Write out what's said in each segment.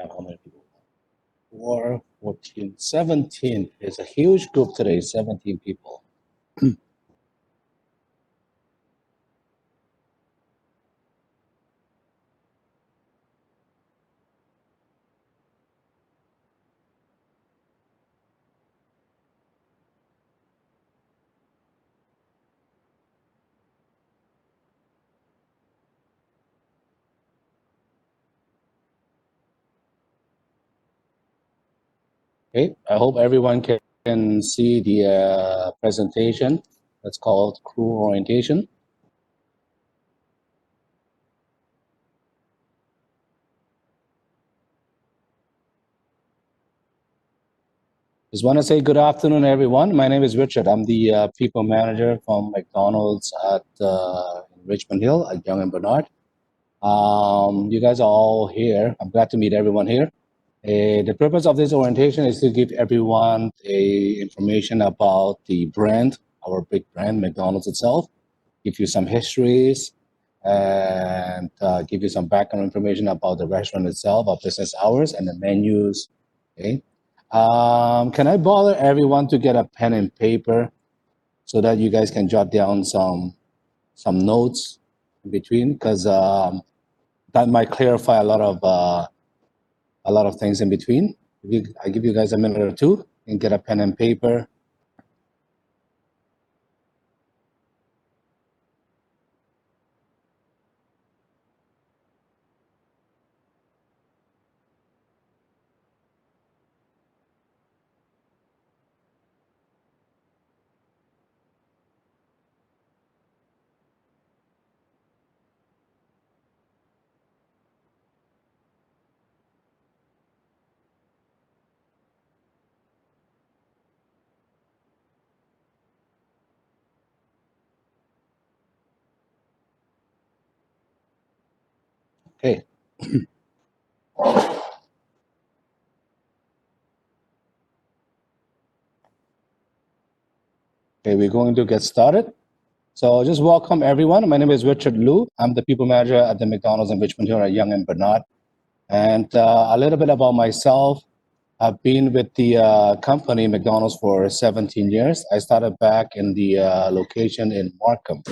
how many people? 4, 14, 17. It's a huge group today, 17 people. Okay, I hope everyone can see the presentation. That's called crew orientation. Just want to say good afternoon, everyone. My name is Richard. I'm the people manager from McDonald's at Richmond Hill at Young and Bernard. You guys are all here. I'm glad to meet everyone here. The purpose of this orientation is to give everyone information about the brand, our big brand, McDonald's itself, give you some histories, and give you some background information about the restaurant itself, our business hours, and the menus. Okay. Can I bother everyone to get a pen and paper so that you guys can jot down some notes in between? Because that might clarify a lot of things in between. I give you guys a minute or two and get a pen and paper. Okay. Okay, we're going to get started. So just welcome everyone. My name is Richard Liu. I'm the people manager at the McDonald's in Richmond here at Young and Bernard. And a little bit about myself. I've been with the company McDonald's for 17 years. I started back in the location in Markham.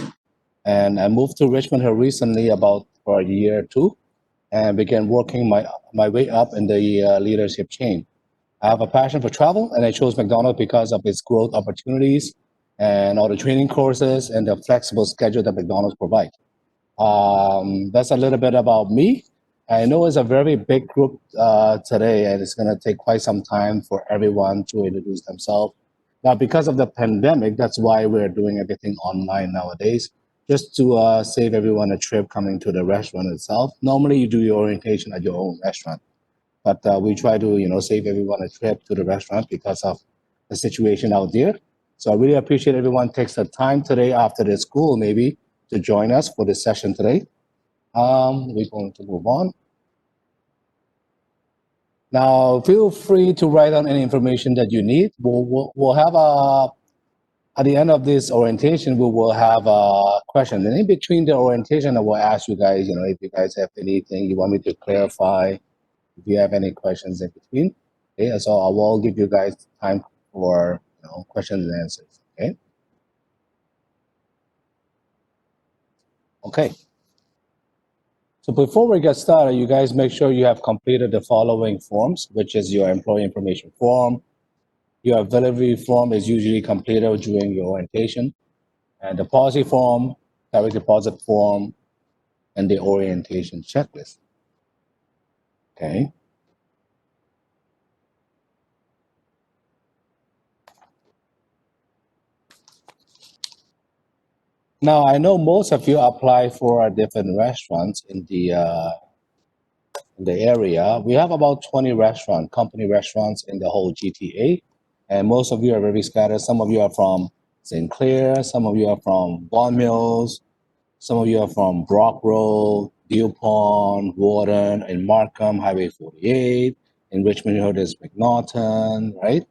And I moved to Richmond here recently for a year or two and began working my way up in the leadership chain. I have a passion for travel, and I chose McDonald's because of its growth opportunities and all the training courses and the flexible schedule that McDonald's provides. That's a little bit about me. I know it's a very big group today, and it's going to take quite some time for everyone to introduce themselves. Now, because of the pandemic, that's why we're doing everything online nowadays, just to save everyone a trip coming to the restaurant itself. Normally, you do your orientation at your own restaurant, but we try to save everyone a trip to the restaurant because of the situation out there. So I really appreciate everyone takes the time today after the school maybe to join us for this session today. We're going to move on. Now, feel free to write down any information that you need. We'll have at the end of this orientation, we will have a question. And in between the orientation, I will ask you guys, if you guys have anything you want me to clarify, if you have any questions in between. Okay, so I will give you guys time for questions and answers. Okay. Okay. So before we get started, you guys make sure you have completed the following forms, which is your employee information form. Your availability form is usually completed during your orientation. And the policy form, direct deposit form, and the orientation checklist. Okay. Now, I know most of you apply for different restaurants in the area. We have about 20 company restaurants in the whole GTA, and most of you are very scattered. Some of you are from St. Clair, some of you are from Bond Mills, some of you are from Brock Road, Dew Pond, Warden, and Markham, Highway 48. In Richmond Hill, there's McNaughton, right?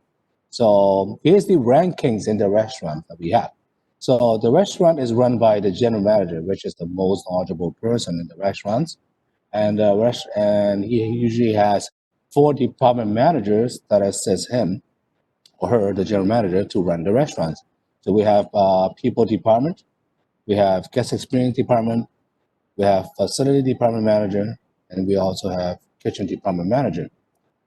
So here's the rankings in the restaurant that we have. So the restaurant is run by the general manager, which is the most knowledgeable person in the restaurants. And he usually has 4 department managers that assist him or her, the general manager, to run the restaurants. So we have people department, we have guest experience department, we have facility department manager, and we also have kitchen department manager.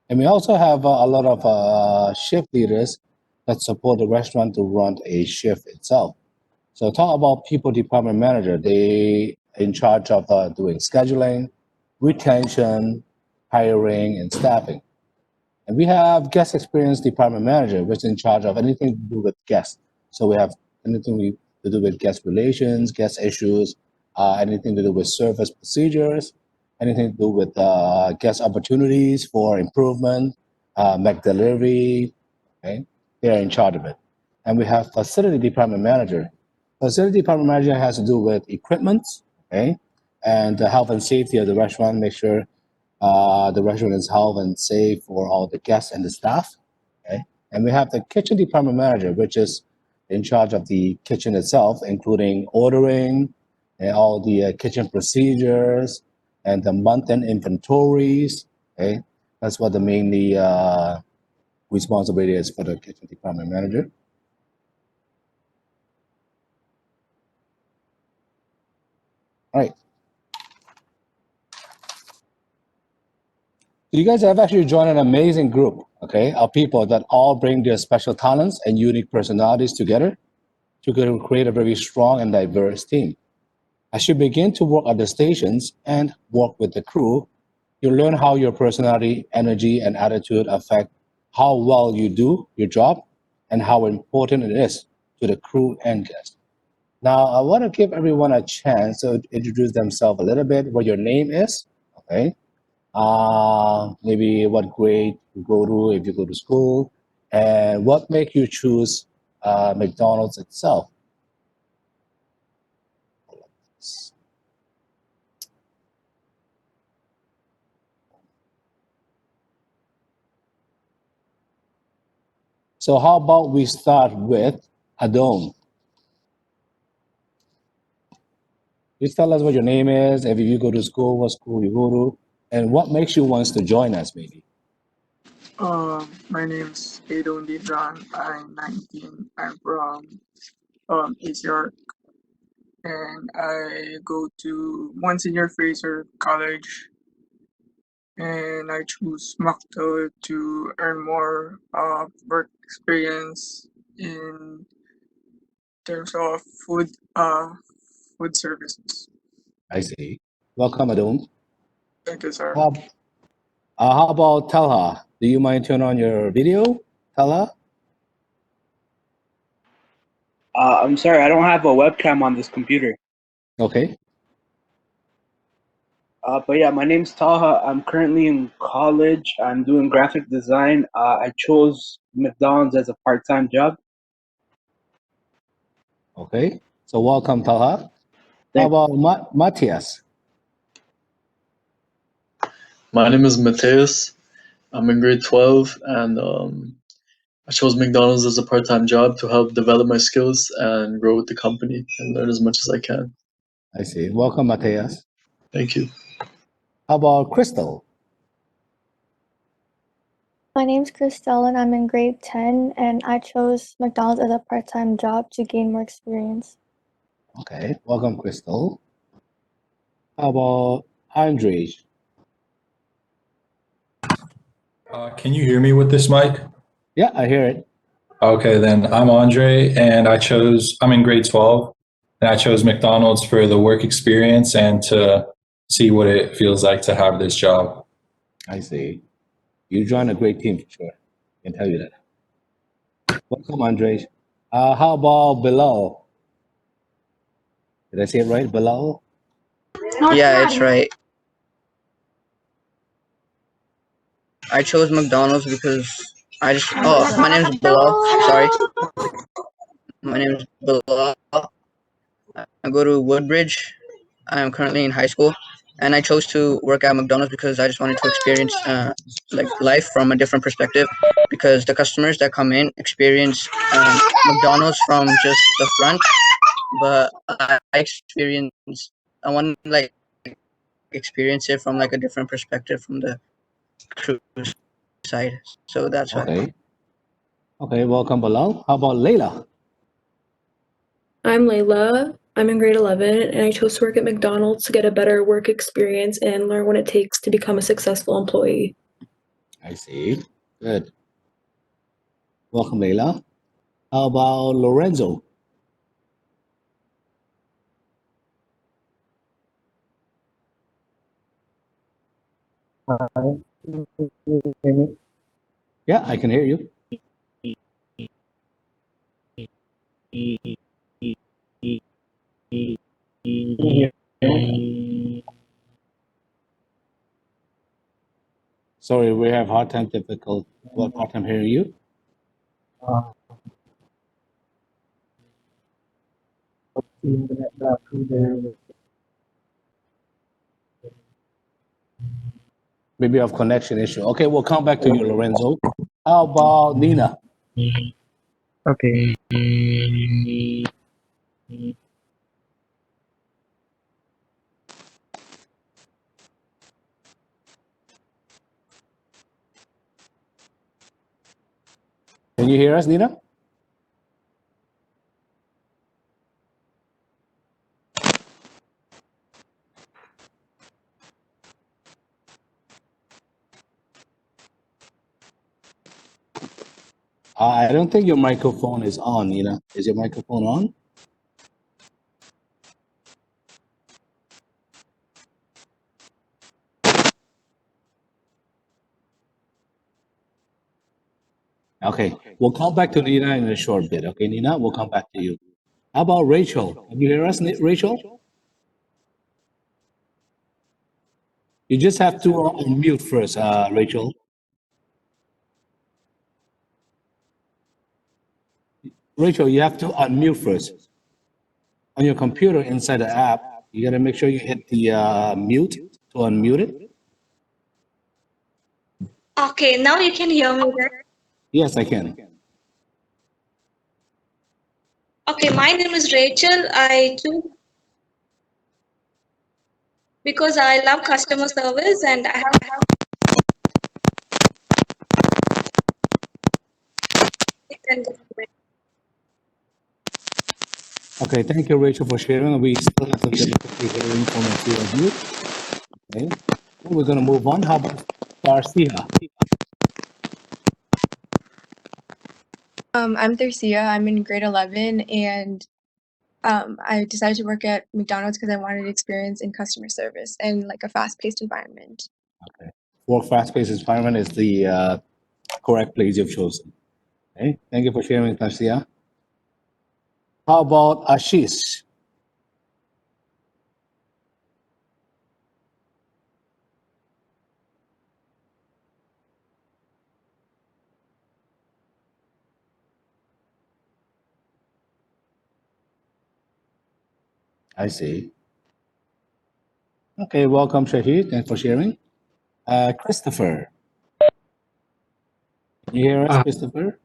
And we also have a lot of shift leaders that support the restaurant to run a shift itself. So talk about people department manager. They in charge of doing scheduling, retention, hiring, and staffing. And we have guest experience department manager, which is in charge of anything to do with guests. So we have anything to do with guest relations, guest issues, anything to do with service procedures, anything to do with guest opportunities for improvement, McDelivery. Okay, they are in charge of it. And we have facility department manager. Facility department manager has to do with equipment, okay, and the health and safety of the restaurant. Make sure the restaurant is health and safe for all the guests and the staff. Okay, and we have the kitchen department manager, which is in charge of the kitchen itself, including ordering and all the kitchen procedures and the month-end inventories. Okay, that's what the mainly responsibility is for the kitchen department manager. All right. You guys have actually joined an amazing group, okay, of people that all bring their special talents and unique personalities together to create a very strong and diverse team. As you begin to work at the stations and work with the crew, you learn how your personality, energy, and attitude affect how well you do your job and how important it is to the crew and guests. Now, I want to give everyone a chance to introduce themselves a little bit, what your name is, okay? Maybe what grade you go to if you go to school, and what make you choose McDonald's itself. So how about we start with Adon? Please tell us what your name is, if you go to school, what school you go to, and what makes you want to join us, maybe. My name's Adon Dijan. I'm 19. I'm from East York, and I go to Monsignor Fraser College, and I choose Mcdo to earn more work experience in terms of food services. I see. Welcome, Adon. Thank you, sir. How about Talha? Do you mind turn on your video, Talha? I'm sorry, I don't have a webcam on this computer. Okay. But yeah, my name's Taha. I'm currently in college. I'm doing graphic design. I chose McDonald's as a part-time job. Okay. So welcome, Talha. How Thank about Matthias? My name is Mateus. I'm in grade 12, and I chose McDonald's as a part-time job to help develop my skills and grow with the company and learn as much as I can. I see. Welcome, Matthias. Thank you. How about Crystal? My name's Christelle and I'm in grade 10 and I chose McDonald's as a part-time job to gain more experience. Okay. Welcome, Crystal. How about Andre? Can you hear me with this mic? Yeah, I hear it. Okay, then I'm Andre and I'm in grade 12 and I chose McDonald's for the work experience and to see what it feels like to have this job. I see. You joined a great team for sure. I can tell you that. Welcome, Andre. How about Bilal? Did I say it right, Bilal? Yeah, it's right. I chose McDonald's because my name's Bilal. Sorry. My name's Bilal. I go to Woodbridge. I'm currently in high school. And I chose to work at McDonald's because I just wanted to experience like life from a different perspective. Because the customers that come in experience McDonald's from just the front, but I want to like experience it from like a different perspective from the crew side. So that's why. Okay. Okay, welcome, Bilal. How about Layla? I'm Layla. I'm in grade 11, and I chose to work at McDonald's to get a better work experience and learn what it takes to become a successful employee. I see. Good. Welcome, Layla. How about Lorenzo? Yeah, I can hear you. Sorry, we have hard time hearing you. Maybe you have connection issue. Okay, we'll come back to you, Lorenzo. How about Nina? Okay. Can you hear us, Nina? I don't think your microphone is on, Nina. Is your microphone on? Okay, we'll come back to Nina in a short bit. Okay, Nina, we'll come back to you. How about Rachel? Can you hear us, Rachel? You just have to unmute first, Rachel. Rachel, you have to unmute first. On your computer inside the app, you gotta make sure you hit the mute to unmute it. Okay, now you can hear me, right? Yes, I can. Okay, my name is Rachel. I choose because I love customer service and I have Okay, thank you, Rachel, for sharing. We still have some difficulty hearing from the two of you. Okay, well, we're gonna move on. How about Garcia? I'm Thersia. I'm in grade 11, and I decided to work at McDonald's because I wanted experience in customer service and like a fast-paced environment. Okay, for fast-paced environment is the correct place you've chosen. Okay, thank you for sharing, Garcia. How about Ashish? I see. Okay, welcome, Shahid. Thanks for sharing. Christopher. Can you hear us, Christopher?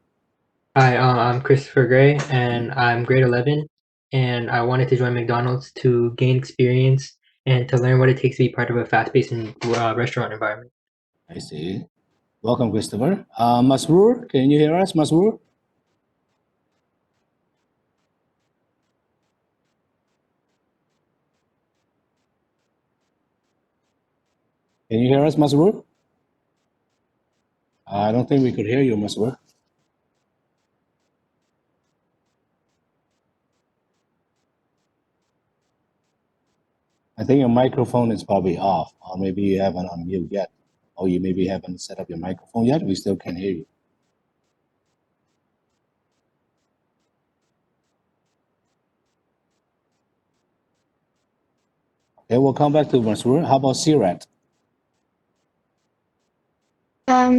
Hi, I'm Christopher Gray, and I'm grade 11, and I wanted to join McDonald's to gain experience and to learn what it takes to be part of a fast-paced restaurant environment. I see. Welcome, Christopher. Masroor, can you hear us, Masroor? Can you hear us, Masroor? I don't think we could hear you, Masroor. I think your microphone is probably off, or maybe you haven't unmute yet, or you maybe haven't set up your microphone yet. We still can't hear you. Okay, we'll come back to Masroor. How about Sirat?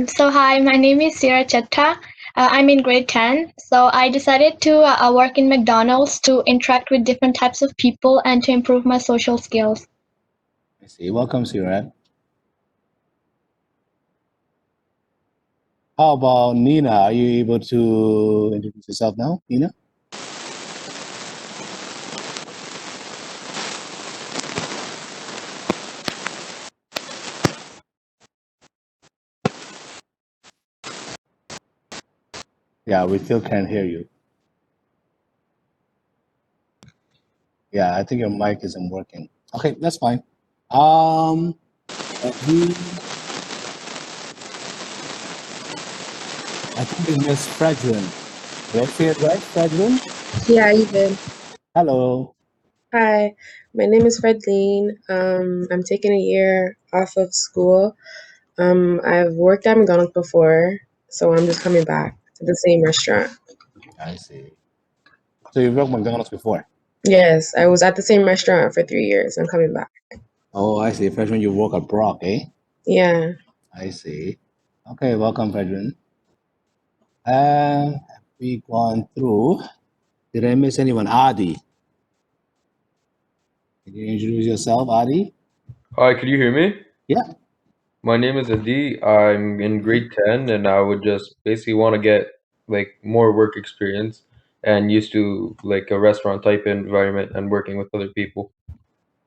So hi, my name is Sira Chetta. I'm in grade 10. So I decided to work in McDonald's to interact with different types of people and to improve my social skills. I see. Welcome, Sirat. How about Nina? Are you able to introduce yourself now, Nina? Yeah, we still can't hear you. Yeah, I think your mic isn't working. Okay, that's fine. We, I think it's Miss Fredrin. Did I say it right, Fredrin? Yeah, you did. Hello. Hi, my name is Fredleen. I'm taking a year off of school. I've worked at McDonald's before, so I'm just coming back to the same restaurant. I see. So you've worked McDonald's before? Yes, I was at the same restaurant for 3 years. I'm coming back. Oh, I see. Fredrin, you work at Brock, eh? Yeah. I see. Okay, welcome, Fredrin. Have we gone through? Did I miss anyone? Adi. Can you introduce yourself, Adi? Hi, could you hear me? Yeah. My name is Adi. I'm in grade 10 and I would just basically want to get like more work experience and used to like a restaurant type environment and working with other people.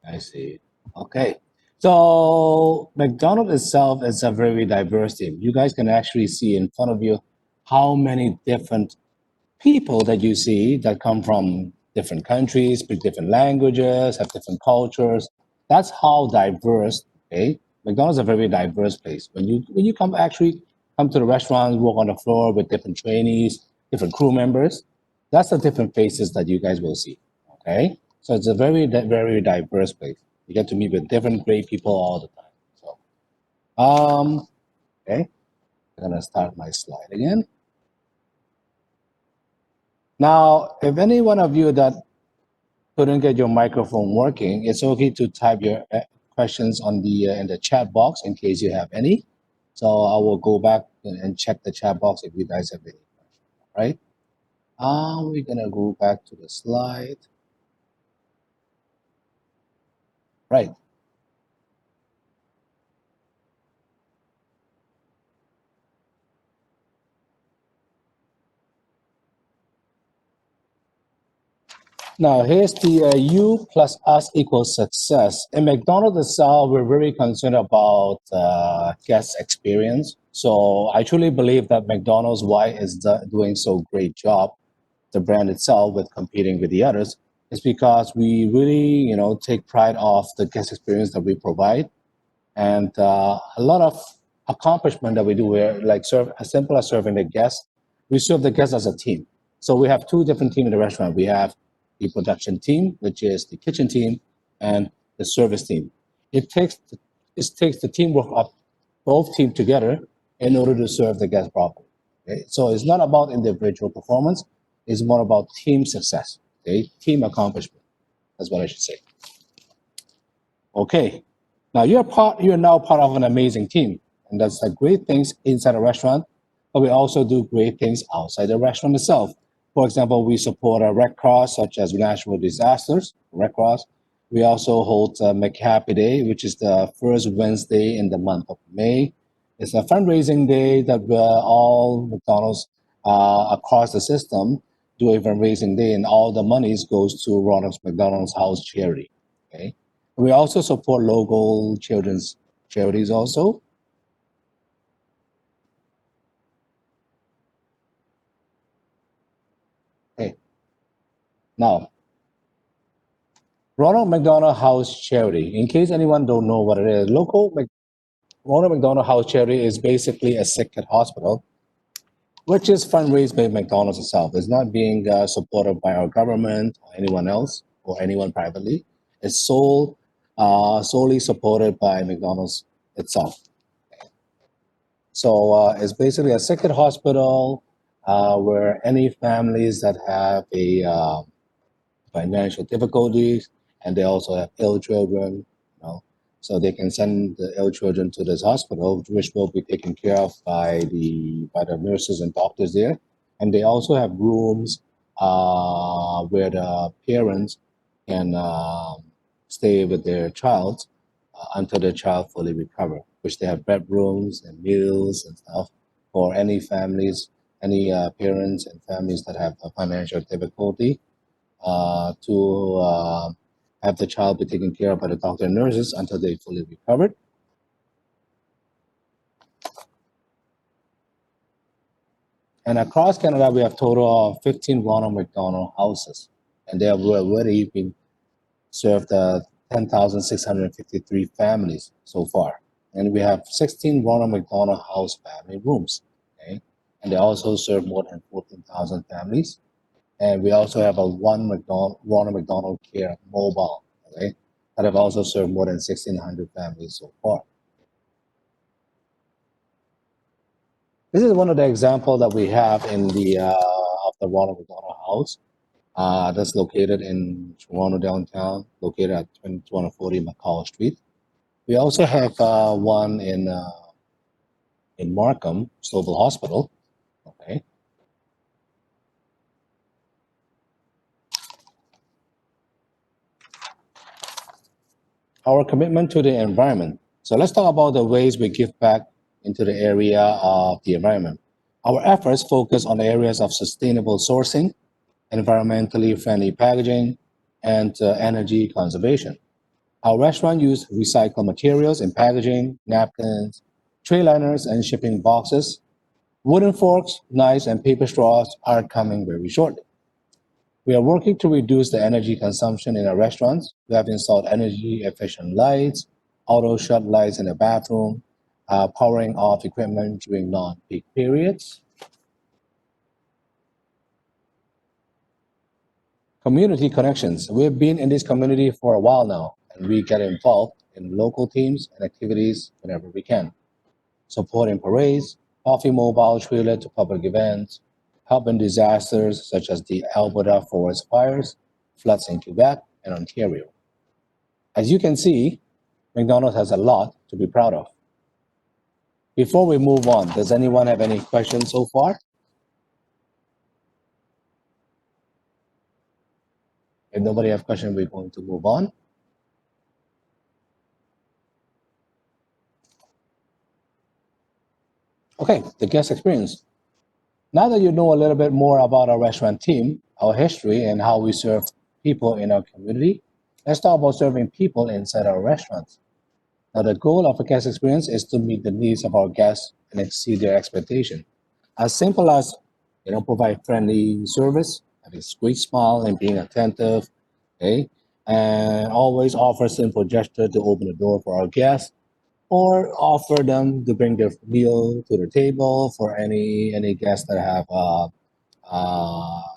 I see. Okay. So McDonald's itself is a very diverse team. You guys can actually see in front of you how many different people that you see that come from different countries, speak different languages, have different cultures. That's how diverse, okay? McDonald's is a very diverse place. When you come to the restaurants, walk on the floor with different trainees, different crew members, that's the different faces that you guys will see. Okay? So it's a very diverse place. You get to meet with different great people all the time. So okay, I'm gonna start my slide again. Now, if any one of you that couldn't get your microphone working, it's okay to type your questions on the in the chat box in case you have any. So I will go back and check the chat box if you guys have any questions. All right. We're gonna go back to the slide. Right. Now, here's the U plus us equals success. In McDonald's itself, we're very concerned about guest experience. So I truly believe that McDonald's, why is doing so great job, the brand itself, with competing with the others, is because we really, take pride of the guest experience that we provide, and a lot of accomplishment that we do. Where like serve as simple as serving the guests, we serve the guests as a team. So we have two different teams in the restaurant. We have the production team, which is the kitchen team, and the service team. It takes the teamwork of both teams together in order to serve the guests properly. Okay? So it's not about individual performance, it's more about team success, okay? Team accomplishment. That's what I should say. Okay. Now you're now part of an amazing team, and that's the great things inside a restaurant, but we also do great things outside the restaurant itself. For example, we support a Red Cross, such as natural disasters, Red Cross. We also hold Mccabe Day, which is the first Wednesday in the month of May. It's a fundraising day that all McDonald's across the system do a fundraising day, and all the monies goes to Ronald McDonald's House charity. Okay. We also support local children's charities also. Okay. Now, Ronald McDonald House Charity. In case anyone don't know what it is, Ronald McDonald House Charity is basically a sick kid hospital, which is fundraised by McDonald's itself. It's not being supported by our government or anyone else or anyone privately. It's solely supported by McDonald's itself. So it's basically a sick kid hospital where any families that have a financial difficulties, and they also have ill children, so they can send the ill children to this hospital, which will be taken care of by the nurses and doctors there. And they also have rooms where the parents can stay with their child until the child fully recover, which they have bedrooms and meals and stuff for any families, any parents and families that have a financial difficulty to have the child be taken care of by the doctor and nurses until they fully recovered. And across Canada, we have total of 15 Ronald McDonald houses, and they have already been served 10,653 families so far. And we have 16 Ronald McDonald House family rooms, okay? And they also serve more than 14,000 families. And we also have a Ronald McDonald Care Mobile, okay, that have also served more than 1,600 families so far. This is one of the examples that we have in the of the Ronald McDonald House. That's located in Toronto downtown, located at 2240 McCall Street. We also have one in Markham, Stouffville Hospital. Okay. Our commitment to the environment. So let's talk about the ways we give back into the area of the environment. Our efforts focus on areas of sustainable sourcing, environmentally friendly packaging, and energy conservation. Our restaurant use recycled materials in packaging, napkins, tray liners, and shipping boxes. Wooden forks, knives, and paper straws are coming very shortly. We are working to reduce the energy consumption in our restaurants. We have installed energy efficient lights, auto shut lights in the bathroom, powering off equipment during non-peak periods. Community connections. We've been in this community for a while now, and we get involved in local teams and activities whenever we can. Supporting parades, coffee mobile trailer to public events, help in disasters such as the Alberta forest fires, floods in Quebec and Ontario. As you can see, McDonald's has a lot to be proud of. Before we move on, does anyone have any questions so far? If nobody has questions, we're going to move on. Okay, the guest experience. Now that you know a little bit more about our restaurant team, our history, and how we serve people in our community, let's talk about serving people inside our restaurants. Now, the goal of a guest experience is to meet the needs of our guests and exceed their expectation. As simple as, provide friendly service, having a great smile and being attentive, okay, and always offer simple gesture to open the door for our guests, or offer them to bring their meal to the table for any guests that have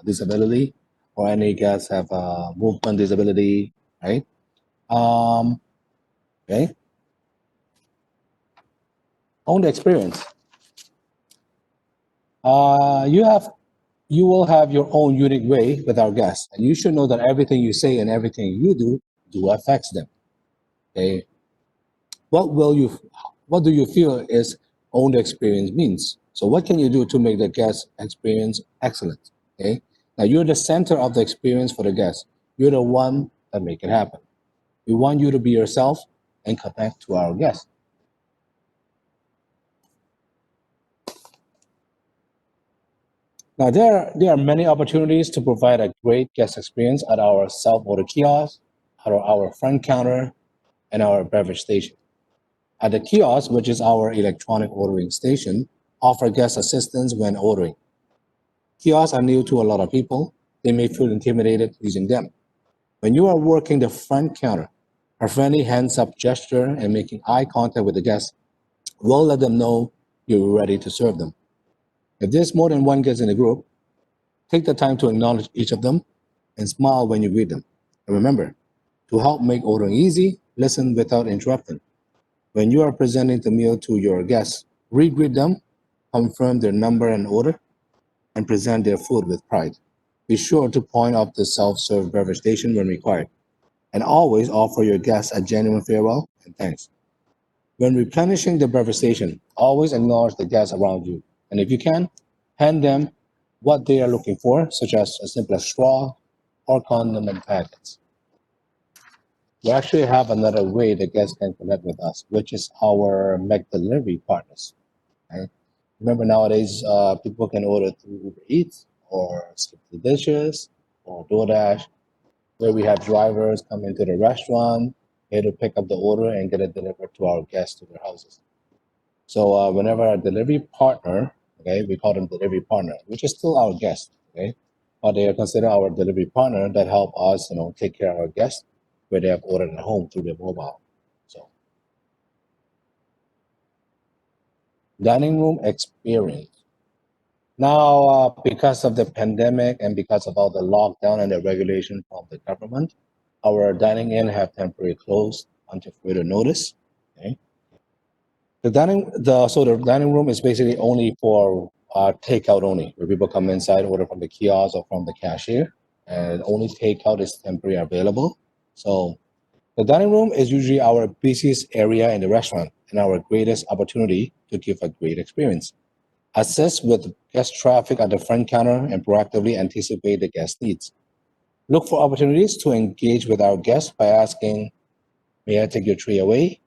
disability, or any guests have movement disability, right? Okay. Own the experience. You will have your own unique way with our guests, and you should know that everything you say and everything you do affects them. Okay. What do you feel is own the experience means? So what can you do to make the guest experience excellent? Okay. Now you're the center of the experience for the guest. You're the one that make it happen. We want you to be yourself and connect to our guests. Now, there are many opportunities to provide a great guest experience at our self-order kiosk, at our front counter, and our beverage station. At the kiosk, which is our electronic ordering station, offer guest assistance when ordering. Kiosks are new to a lot of people. They may feel intimidated using them. When you are working the front counter, a friendly hands-up gesture and making eye contact with the guest will let them know you're ready to serve them. If there's more than one guest in the group, take the time to acknowledge each of them and smile when you greet them. And remember, to help make ordering easy, listen without interrupting. When you are presenting the meal to your guests, re-greet them, confirm their number and order, and present their food with pride. Be sure to point out the self-serve beverage station when required, and always offer your guests a genuine farewell and thanks. When replenishing the beverage station, always acknowledge the guests around you, and if you can, hand them what they are looking for, such as a simple straw or condiment packets. We actually have another way the guests can connect with us, which is our Delivery partners. Right? Remember nowadays, people can order through Uber Eats or Skip the Dishes or DoorDash, where we have drivers come into the restaurant, here to pick up the order and get it delivered to our guests to their houses. So whenever a delivery partner, Okay, we call them delivery partner, which is still our guest. Okay, but they are considered our delivery partner that help us, take care of our guests where they have ordered at home through their mobile. So, dining room experience. Now, because of the pandemic and because of all the lockdown and the regulation from the government, our dining in have temporarily closed until further notice. Okay. The dining room is basically only for takeout only, where people come inside, order from the kiosk or from the cashier, and only takeout is temporarily available. So the dining room is usually our busiest area in the restaurant and our greatest opportunity to give a great experience. Assist with guest traffic at the front counter and proactively anticipate the guest needs. Look for opportunities to engage with our guests by asking, may I take your tray away?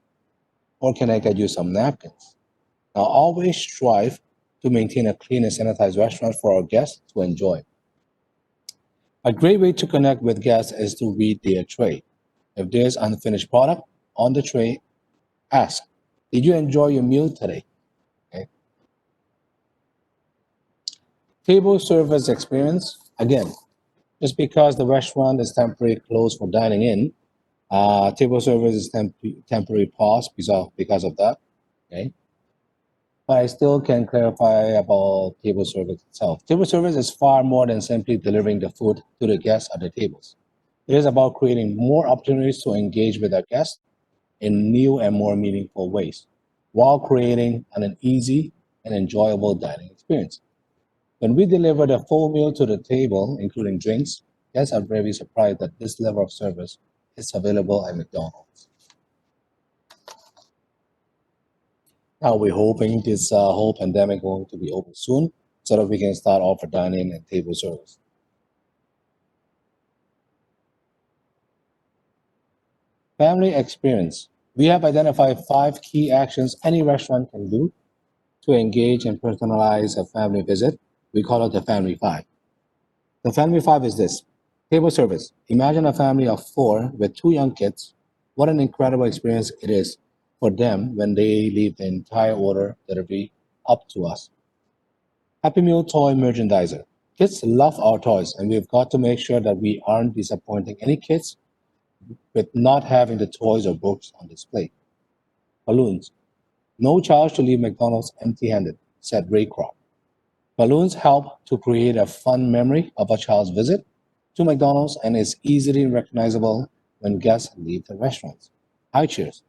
Or can I get you some napkins? Now, always strive to maintain a clean and sanitized restaurant for our guests to enjoy. A great way to connect with guests is to read their tray. If there's unfinished product on the tray, ask, did you enjoy your meal today? Okay. Table service experience. Again, just because the restaurant is temporarily closed for dining in, table service is temporary pause because of that. Okay. But I still can clarify about table service itself. Table service is far more than simply delivering the food to the guests at the tables. It is about creating more opportunities to engage with our guests in new and more meaningful ways while creating an easy and enjoyable dining experience. When we deliver the full meal to the table, including drinks, guests are very surprised that this level of service is available at McDonald's. Now we're hoping this whole pandemic going to be over soon so that we can start offer dining and table service. Family experience. We have identified 5 key actions any restaurant can do to engage and personalize a family visit. We call it the Family 5. The Family 5 is this. Table service. Imagine a family of 4 with 2 young kids. What an incredible experience it is for them when they leave the entire order delivery up to us. Happy Meal toy merchandiser. Kids love our toys, and we've got to make sure that we aren't disappointing any kids with not having the toys or books on display. Balloons. No child should leave McDonald's empty-handed, said Ray Kroc. Balloons help to create a fun memory of a child's visit to McDonald's and is easily recognizable when guests leave the restaurants. High chairs.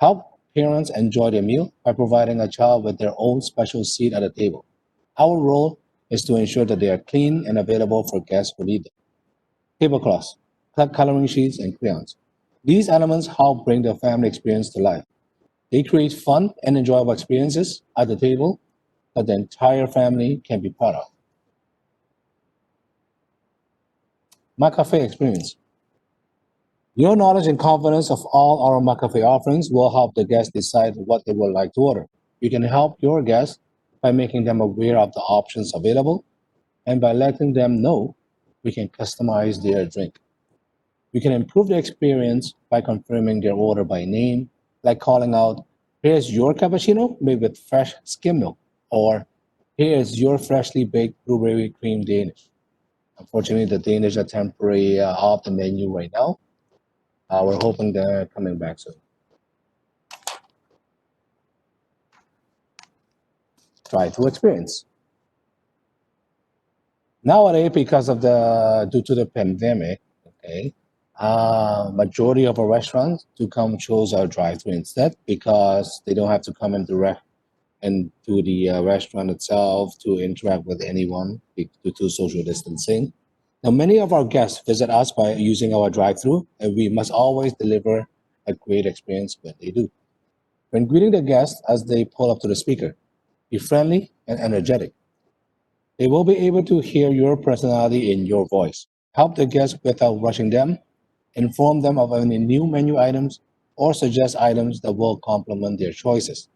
Help parents enjoy their meal by providing a child with their own special seat at the table. Our role is to ensure that they are clean and available for guests who need them. Tablecloths, coloring sheets, and crayons. These elements help bring the family experience to life. They create fun and enjoyable experiences at the table that the entire family can be part of. McCafe experience. Your knowledge and confidence of all our McCafe offerings will help the guests decide what they would like to order. You can help your guests by making them aware of the options available and by letting them know we can customize their drink. You can improve the experience by confirming their order by name, like calling out, here's your cappuccino made with fresh skim milk, or here's your freshly baked blueberry cream Danish. Unfortunately, the Danish are temporarily off the menu right now. We're hoping they're coming back soon. Drive-through experience. Nowadays, due to the pandemic, okay, majority of our restaurants do come choose our drive-through instead because they don't have to come in direct into the restaurant itself to interact with anyone due to social distancing. Now, many of our guests visit us by using our drive-through, and we must always deliver a great experience when they do. When greeting the guests as they pull up to the speaker, be friendly and energetic. They will be able to hear your personality in your voice. Help the guests without rushing them, inform them of any new menu items, or suggest items that will complement their choices.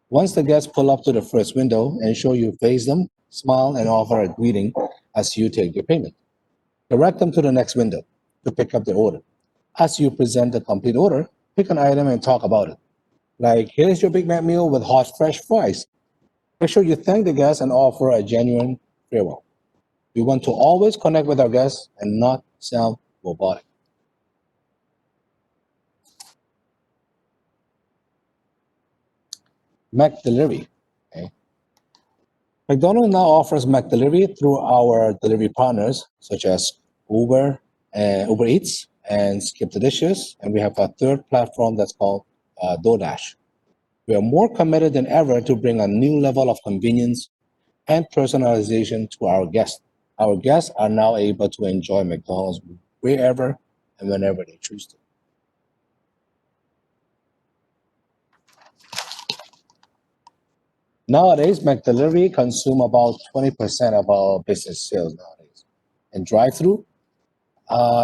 Once the guests pull up to the first window, ensure you face them, smile, and offer a greeting as you take their payment. Direct them to the next window to pick up their order. As you present the complete order, pick an item and talk about it. Like, here's your Big Mac meal with hot, fresh fries. Make sure you thank the guests and offer a genuine farewell. We want to always connect with our guests and not sound robotic. Mac delivery. Okay. McDonald's now offers Mac delivery through our delivery partners such as Uber Eats, and Skip the Dishes, and we have a third platform that's called DoorDash. We are more committed than ever to bring a new level of convenience and personalization to our guests. Our guests are now able to enjoy McDonald's wherever and whenever they choose to. Nowadays, McDelivery consume about 20% of our business sales nowadays. And drive-through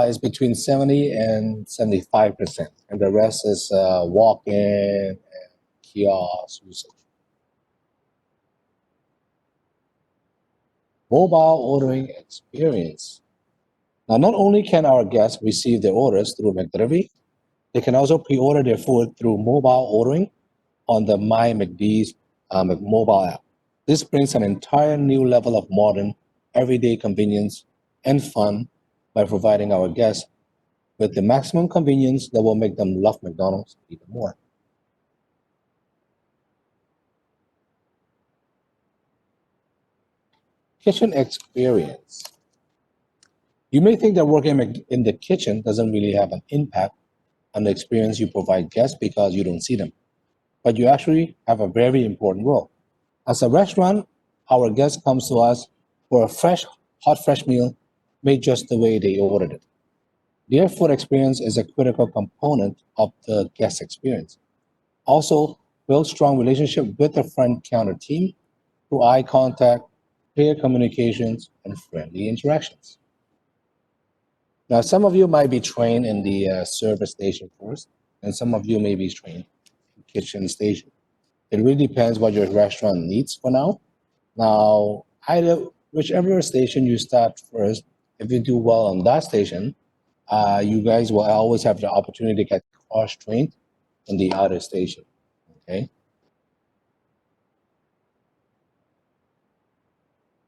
is between 70 and 75%. And the rest is walk-in and kiosk usage. Mobile ordering experience. Now, not only can our guests receive their orders through McDelivery, they can also pre-order their food through mobile ordering on the MyMcD's mobile app. This brings an entire new level of modern, everyday convenience and fun by providing our guests with the maximum convenience that will make them love McDonald's even more. Kitchen experience. You may think that working in the kitchen doesn't really have an impact on the experience you provide guests because you don't see them, but you actually have a very important role. As a restaurant, our guest comes to us for a fresh meal made just the way they ordered it. Their food experience is a critical component of the guest experience. Also, build strong relationship with the front counter team through eye contact, clear communications, and friendly interactions. Now, some of you might be trained in the service station first, and some of you may be trained in kitchen station. It really depends what your restaurant needs for now. Now, either whichever station you start first, if you do well on that station, you guys will always have the opportunity to get cross-trained in the other station. Okay.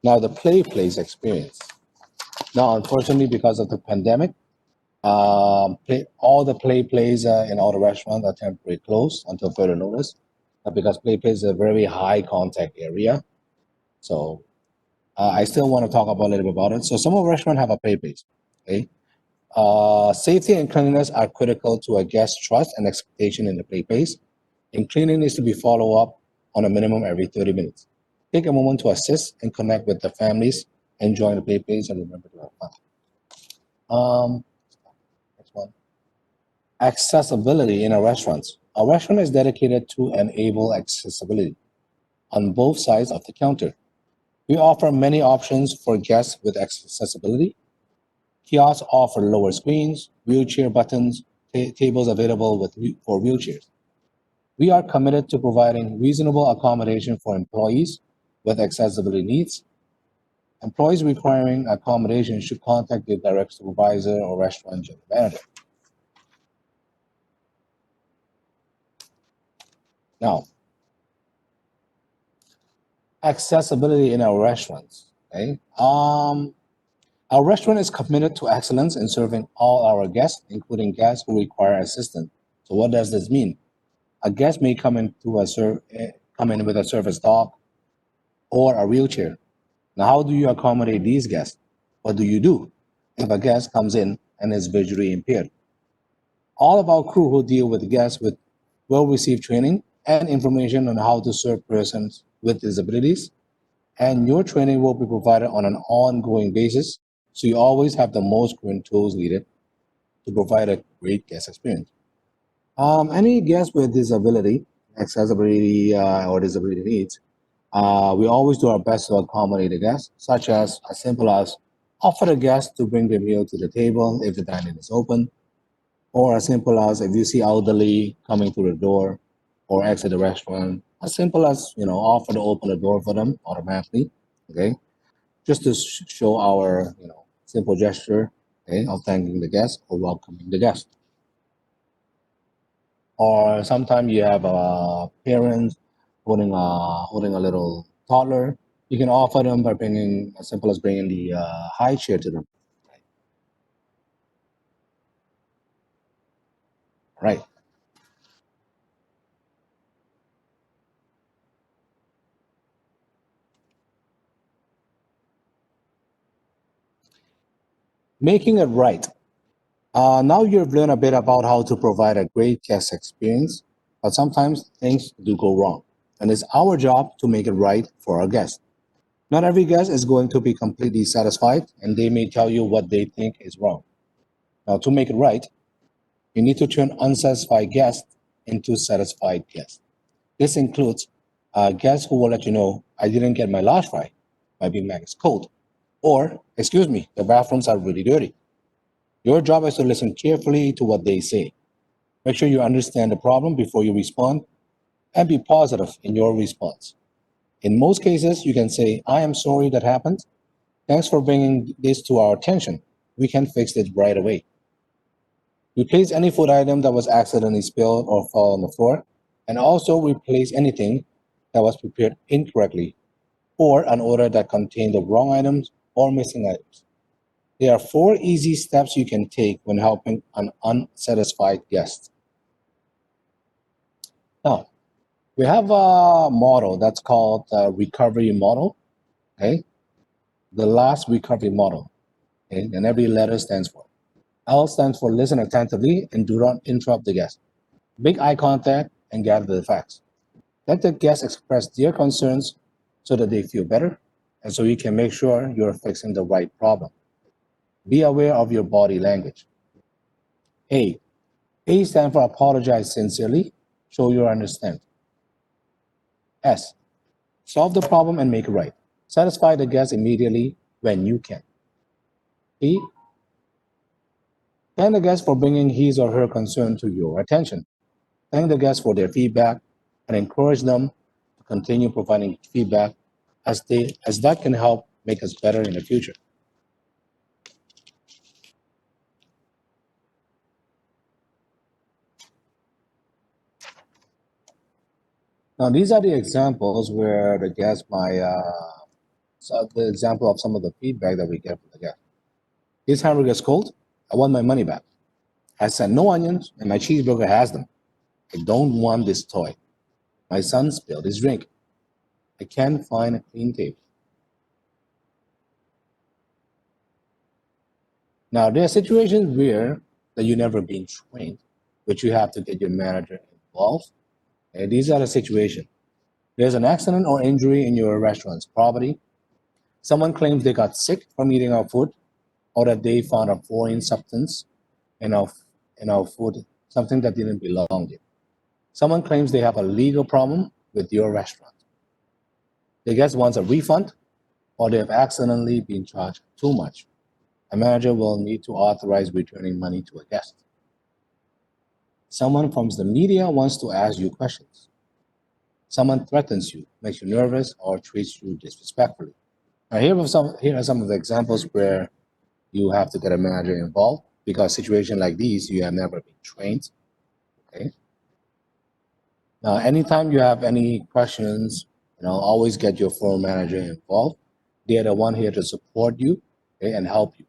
Now, the play place experience. Now, unfortunately, because of the pandemic, all the play plays in all the restaurants are temporarily closed until further notice, because play place is a very high contact area. So I still want to talk about a little bit about it. So some of the restaurants have a play place. Okay. Safety and cleanliness are critical to a guest's trust and expectation in the play place, and cleaning needs to be followed up on a minimum every 30 minutes. Take a moment to assist and connect with the families enjoying the play place and remember to have fun. Next one. Accessibility in our restaurants. Our restaurant is dedicated to enable accessibility on both sides of the counter. We offer many options for guests with accessibility. Kiosks offer lower screens, wheelchair buttons, tables available for wheelchairs. We are committed to providing reasonable accommodation for employees with accessibility needs. Employees requiring accommodation should contact their direct supervisor or restaurant general manager. Now, accessibility in our restaurants. Okay. Our restaurant is committed to excellence in serving all our guests, including guests who require assistance. So what does this mean? A guest may come in with a service dog or a wheelchair. Now, how do you accommodate these guests? What do you do if a guest comes in and is visually impaired? All of our crew who deal with guests will receive training and information on how to serve persons with disabilities, and your training will be provided on an ongoing basis, so you always have the most current tools needed to provide a great guest experience. Any guest with disability, accessibility, or disability needs, we always do our best to accommodate the guest, such as simple as offer the guest to bring their meal to the table if the dining is open, or as simple as if you see elderly coming through the door or exit the restaurant, as simple as offer to open the door for them automatically. Okay, just to show our simple gesture, okay, of thanking the guest or welcoming the guest. Or sometimes you have parents holding a little toddler, you can offer them by bringing, as simple as bringing the high chair to them. Right. Making it right. Now you've learned a bit about how to provide a great guest experience, but sometimes things do go wrong, and it's our job to make it right for our guests. Not every guest is going to be completely satisfied, and they may tell you what they think is wrong. Now, to make it right, you need to turn unsatisfied guests into satisfied guests. This includes guests who will let you know, I didn't get my large fry, my Big Mac is cold, or, excuse me, the bathrooms are really dirty. Your job is to listen carefully to what they say. Make sure you understand the problem before you respond, and be positive in your response. In most cases, you can say, I am sorry that happened. Thanks for bringing this to our attention. We can fix it right away. Replace any food item that was accidentally spilled or fell on the floor, and also replace anything that was prepared incorrectly or an order that contained the wrong items or missing items. There are 4 easy steps you can take when helping an unsatisfied guest. Now, we have a model that's called the recovery model. Okay, the last recovery model. Okay, and every letter stands for. L stands for listen attentively and do not interrupt the guest. Make eye contact and gather the facts. Let the guests express their concerns so that they feel better and so you can make sure you're fixing the right problem. Be aware of your body language. A. A stands for apologize sincerely, show you understand. S. Solve the problem and make it right. Satisfy the guest immediately when you can. P. Thank the guest for bringing his or her concern to your attention. Thank the guests for their feedback and encourage them to continue providing feedback as that can help make us better in the future. Now, these are the examples where the guest might, so the example of some of the feedback that we get from the guest. This hamburger is cold. I want my money back. I said no onions, and my cheeseburger has them. I don't want this toy. My son spilled his drink. I can't find a clean table. Now, there are situations where that you've never been trained, but you have to get your manager involved. And these are the situations. There's an accident or injury in your restaurant's property. Someone claims they got sick from eating our food, or that they found a foreign substance in our food, something that didn't belong there. Someone claims they have a legal problem with your restaurant. The guest wants a refund, or they have accidentally been charged too much. A manager will need to authorize returning money to a guest. Someone from the media wants to ask you questions. Someone threatens you, makes you nervous, or treats you disrespectfully. Now, here are some of the examples where you have to get a manager involved, because situations like these, you have never been trained. Okay. Now, anytime you have any questions, always get your floor manager involved. They are the one here to support you, okay, and help you.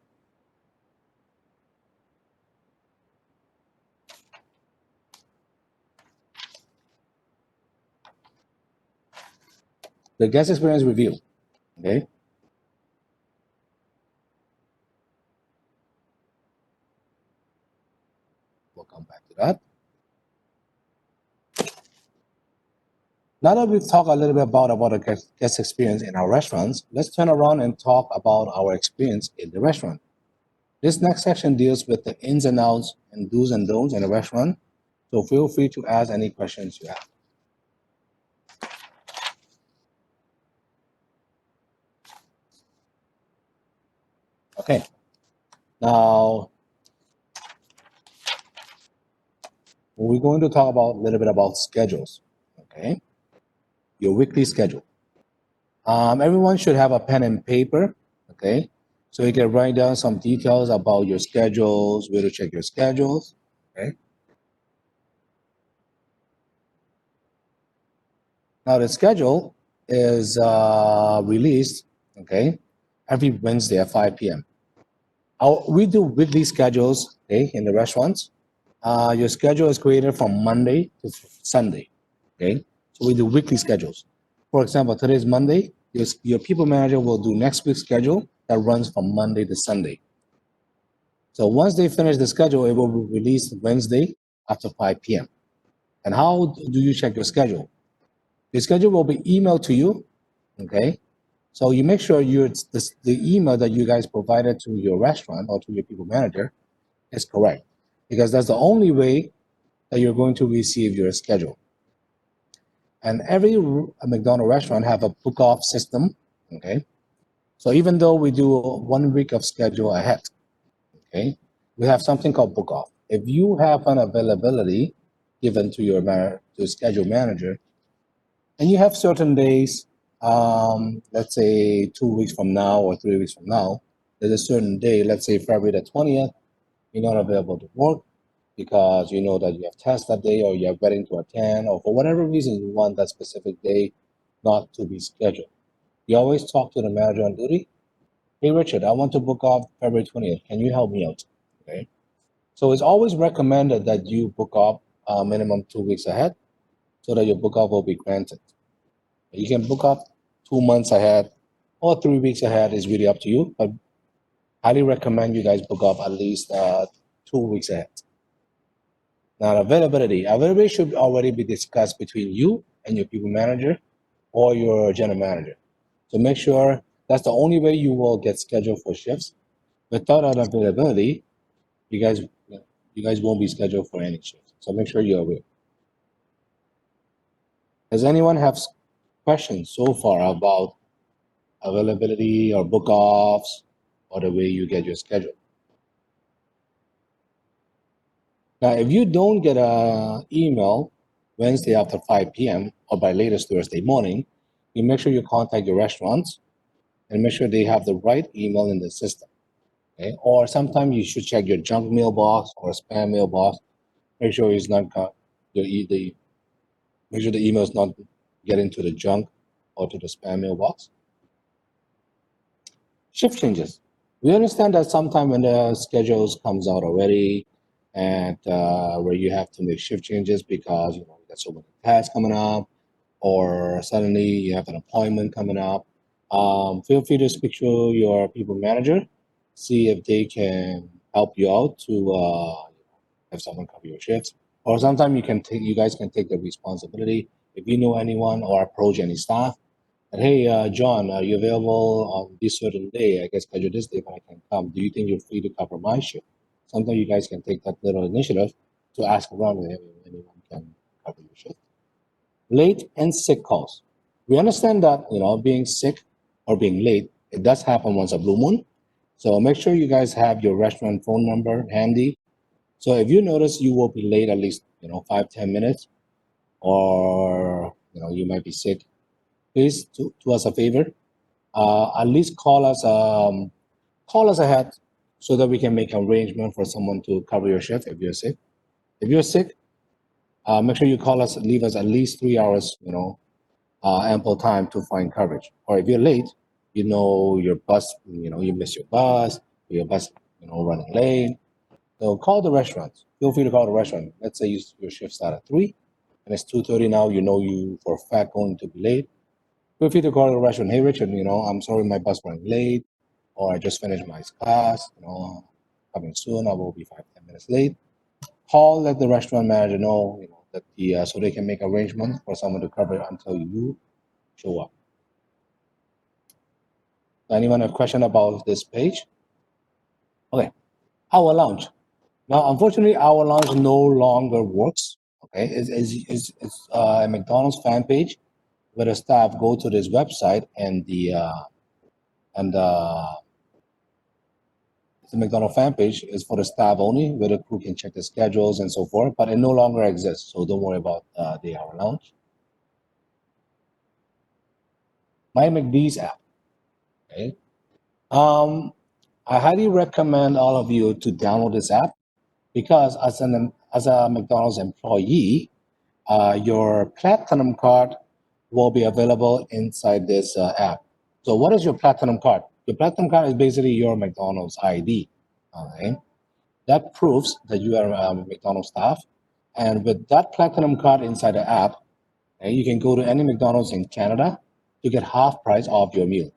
The guest experience review. Okay. We'll come back to that. Now that we've talked a little bit about the guest experience in our restaurants, let's turn around and talk about our experience in the restaurant. This next section deals with the ins and outs and do's and don'ts in a restaurant, so feel free to ask any questions you have. Okay, now we're going to talk about a little bit about schedules. Okay, your weekly schedule. Everyone should have a pen and paper. Okay, so you can write down some details about your schedules, where to check your schedules. Okay. Now the schedule is released, okay, every Wednesday at 5 p.m. We do weekly schedules, okay, in the restaurants. Your schedule is created from Monday to Sunday, okay? So we do weekly schedules. For example, today is Monday. Your people manager will do next week's schedule that runs from Monday to Sunday. So once they finish the schedule, it will be released Wednesday after 5 p.m. And how do you check your schedule? The schedule will be emailed to you, okay? So you make sure the email that you guys provided to your restaurant or to your people manager is correct, because that's the only way that you're going to receive your schedule. And every McDonald's restaurant have a book off system, okay? So even though we do 1 week of schedule ahead, okay, we have something called book off. If you have an availability given to your to schedule manager, and you have certain days, let's say 2 weeks from now or 3 weeks from now, there's a certain day, let's say February the 20th, you're not available to work because you know that you have tests that day or you have wedding to attend, or for whatever reason you want that specific day not to be scheduled. You always talk to the manager on duty. Hey, Richard, I want to book off February 20th. Can you help me out? Okay. So it's always recommended that you book off minimum 2 weeks ahead so that your book off will be granted. You can book off 2 months ahead or 3 weeks ahead, is really up to you, but highly recommend you guys book off at least 2 weeks ahead. Now, availability should already be discussed between you and your people manager or your general manager. So make sure that's the only way you will get scheduled for shifts. Without that availability, you guys won't be scheduled for any shifts. So make sure you're aware. Does anyone have questions so far about availability or book offs or the way you get your schedule? Now, if you don't get an email Wednesday after 5 p.m. or by latest Thursday morning, you make sure you contact your restaurants and make sure they have the right email in the system. Okay? Or sometimes you should check your junk mailbox or spam mailbox. Make sure it's not make sure the email is not get into the junk or to the spam mailbox. Shift changes. We understand that sometime when the schedules comes out already, and where you have to make shift changes because you got so many tasks coming up, or suddenly you have an appointment coming up. Feel free to speak to your people manager, see if they can help you out to have someone cover your shifts. Or sometimes you guys can take the responsibility. If you know anyone or approach any staff, and hey, John, are you available on this certain day? I can schedule this day, but I can come. Do you think you're free to cover my shift? Sometimes you guys can take that little initiative to ask around if anyone can cover your shift. Late and sick calls. We understand that, being sick or being late, it does happen once a blue moon. So make sure you guys have your restaurant phone number handy. So if you notice you will be late at least, 5-10 minutes, or, you might be sick, please do us a favor. At least call us ahead so that we can make an arrangement for someone to cover your shift if you're sick. If you're sick, make sure you call us, leave us at least 3 hours, ample time to find coverage. Or if you're late, your bus, you miss your bus, your bus, running late. So call the restaurants. Feel free to call the restaurant. Let's say your shift starts at 3 and it's 2:30 now, you for a fact going to be late. Feel free to call the restaurant. Hey, Richard, I'm sorry my bus running late, or I just finished my class, coming soon. I will be 5-10 minutes late. Call, let the restaurant manager know, that so they can make arrangements for someone to cover it until you show up. Anyone have a question about this page? Okay, our lounge. Now, unfortunately, our lounge no longer works. Okay, it's a McDonald's fan page where the staff go to this website and the McDonald's fan page is for the staff only, where the crew can check the schedules and so forth, but it no longer exists. So don't worry about the hour lounge. My McD's app. Okay. I highly recommend all of you to download this app because as a McDonald's employee, your platinum card will be available inside this app. So what is your platinum card? Your platinum card is basically your McDonald's ID. All right. That proves that you are a McDonald's staff. And with that platinum card inside the app, you can go to any McDonald's in Canada to get half price off your meal.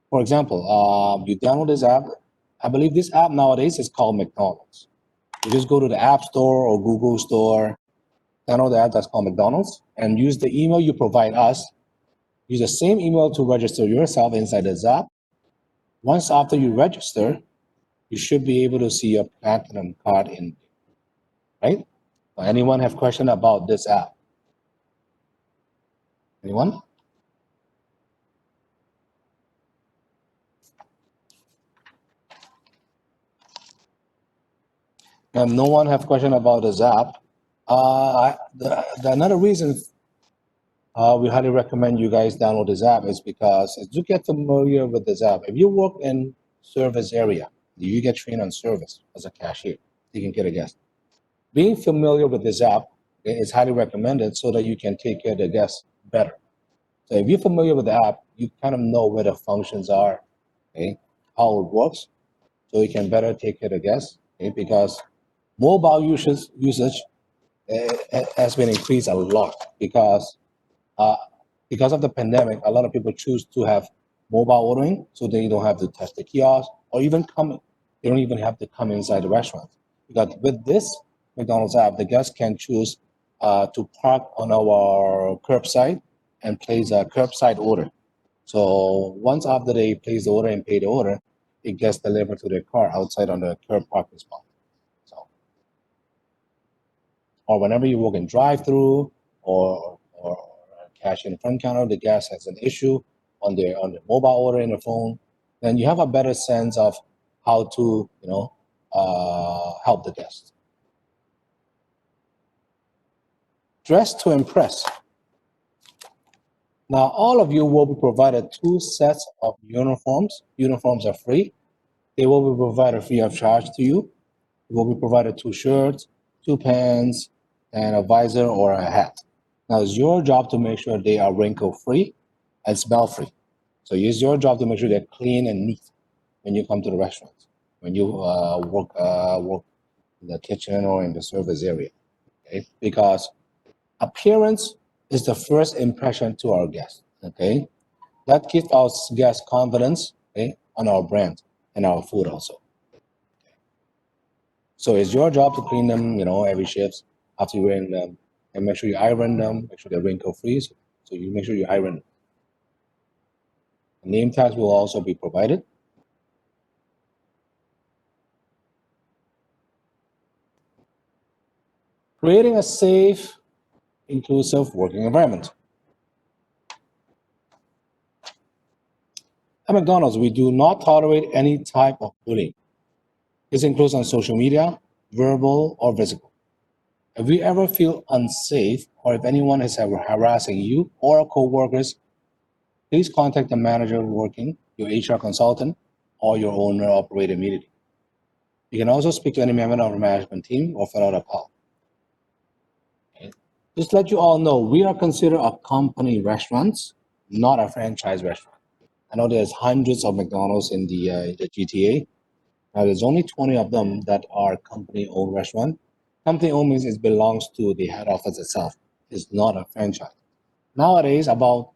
For example, you download this app. I believe this app nowadays is called McDonald's. You just go to the App Store or Google Store, download the app that's called McDonald's, and use the email you provide us. Use the same email to register yourself inside this app. Once after you register, you should be able to see your platinum card in, right? Anyone have question about this app? Anyone? No one have question about this app. Another reason we highly recommend you guys download this app is because as you get familiar with this app, if you work in service area, you get trained on service as a cashier, you can get a guest. Being familiar with this app is highly recommended so that you can take care of the guests better. So if you're familiar with the app, you kind of know where the functions are, okay, how it works, so you can better take care of the guests, okay, because mobile usage has been increased a lot uh, because of the pandemic. A lot of people choose to have mobile ordering, so they don't have to touch the kiosk or even come. They don't even have to come inside the restaurant. Because with this McDonald's app, the guests can choose to park on our curbside and place a curbside order. So once after they place the order and pay the order, it gets delivered to their car outside on the curb parking spot. So, or whenever you walk in drive-through or cash in front counter, the guest has an issue on their mobile order in the phone, then you have a better sense of how to help the guest. Dress to impress. Now, all of you will be provided 2 sets of uniforms. Uniforms are free. They will be provided free of charge to you. You will be provided 2 shirts, 2 pants, and a visor or a hat. Now, it's your job to make sure they are wrinkle-free and smell-free. So it's your job to make sure they're clean and neat when you come to the restaurant, when you work in the kitchen or in the service area, okay? Because appearance is the first impression to our guests, okay? That gives our guests confidence, okay, on our brand and our food also. So it's your job to clean them, every shift after you wearing them, and make sure you iron them, make sure they're wrinkle-free. So you make sure you iron them. Name tags will also be provided. Creating a safe, inclusive working environment. At McDonald's, we do not tolerate any type of bullying. This includes on social media, verbal or physical. If you ever feel unsafe or if anyone is ever harassing you or co-workers, please contact the manager working, your HR consultant, or your owner operator immediately. You can also speak to any member of our management team or fill out a call. Okay. Just let you all know, we are considered a company restaurants, not a franchise restaurant. I know there's hundreds of McDonald's in the GTA. Now there's only 20 of them that are company-owned restaurant. Company-owned means it belongs to the head office itself. It's not a franchise. Nowadays, about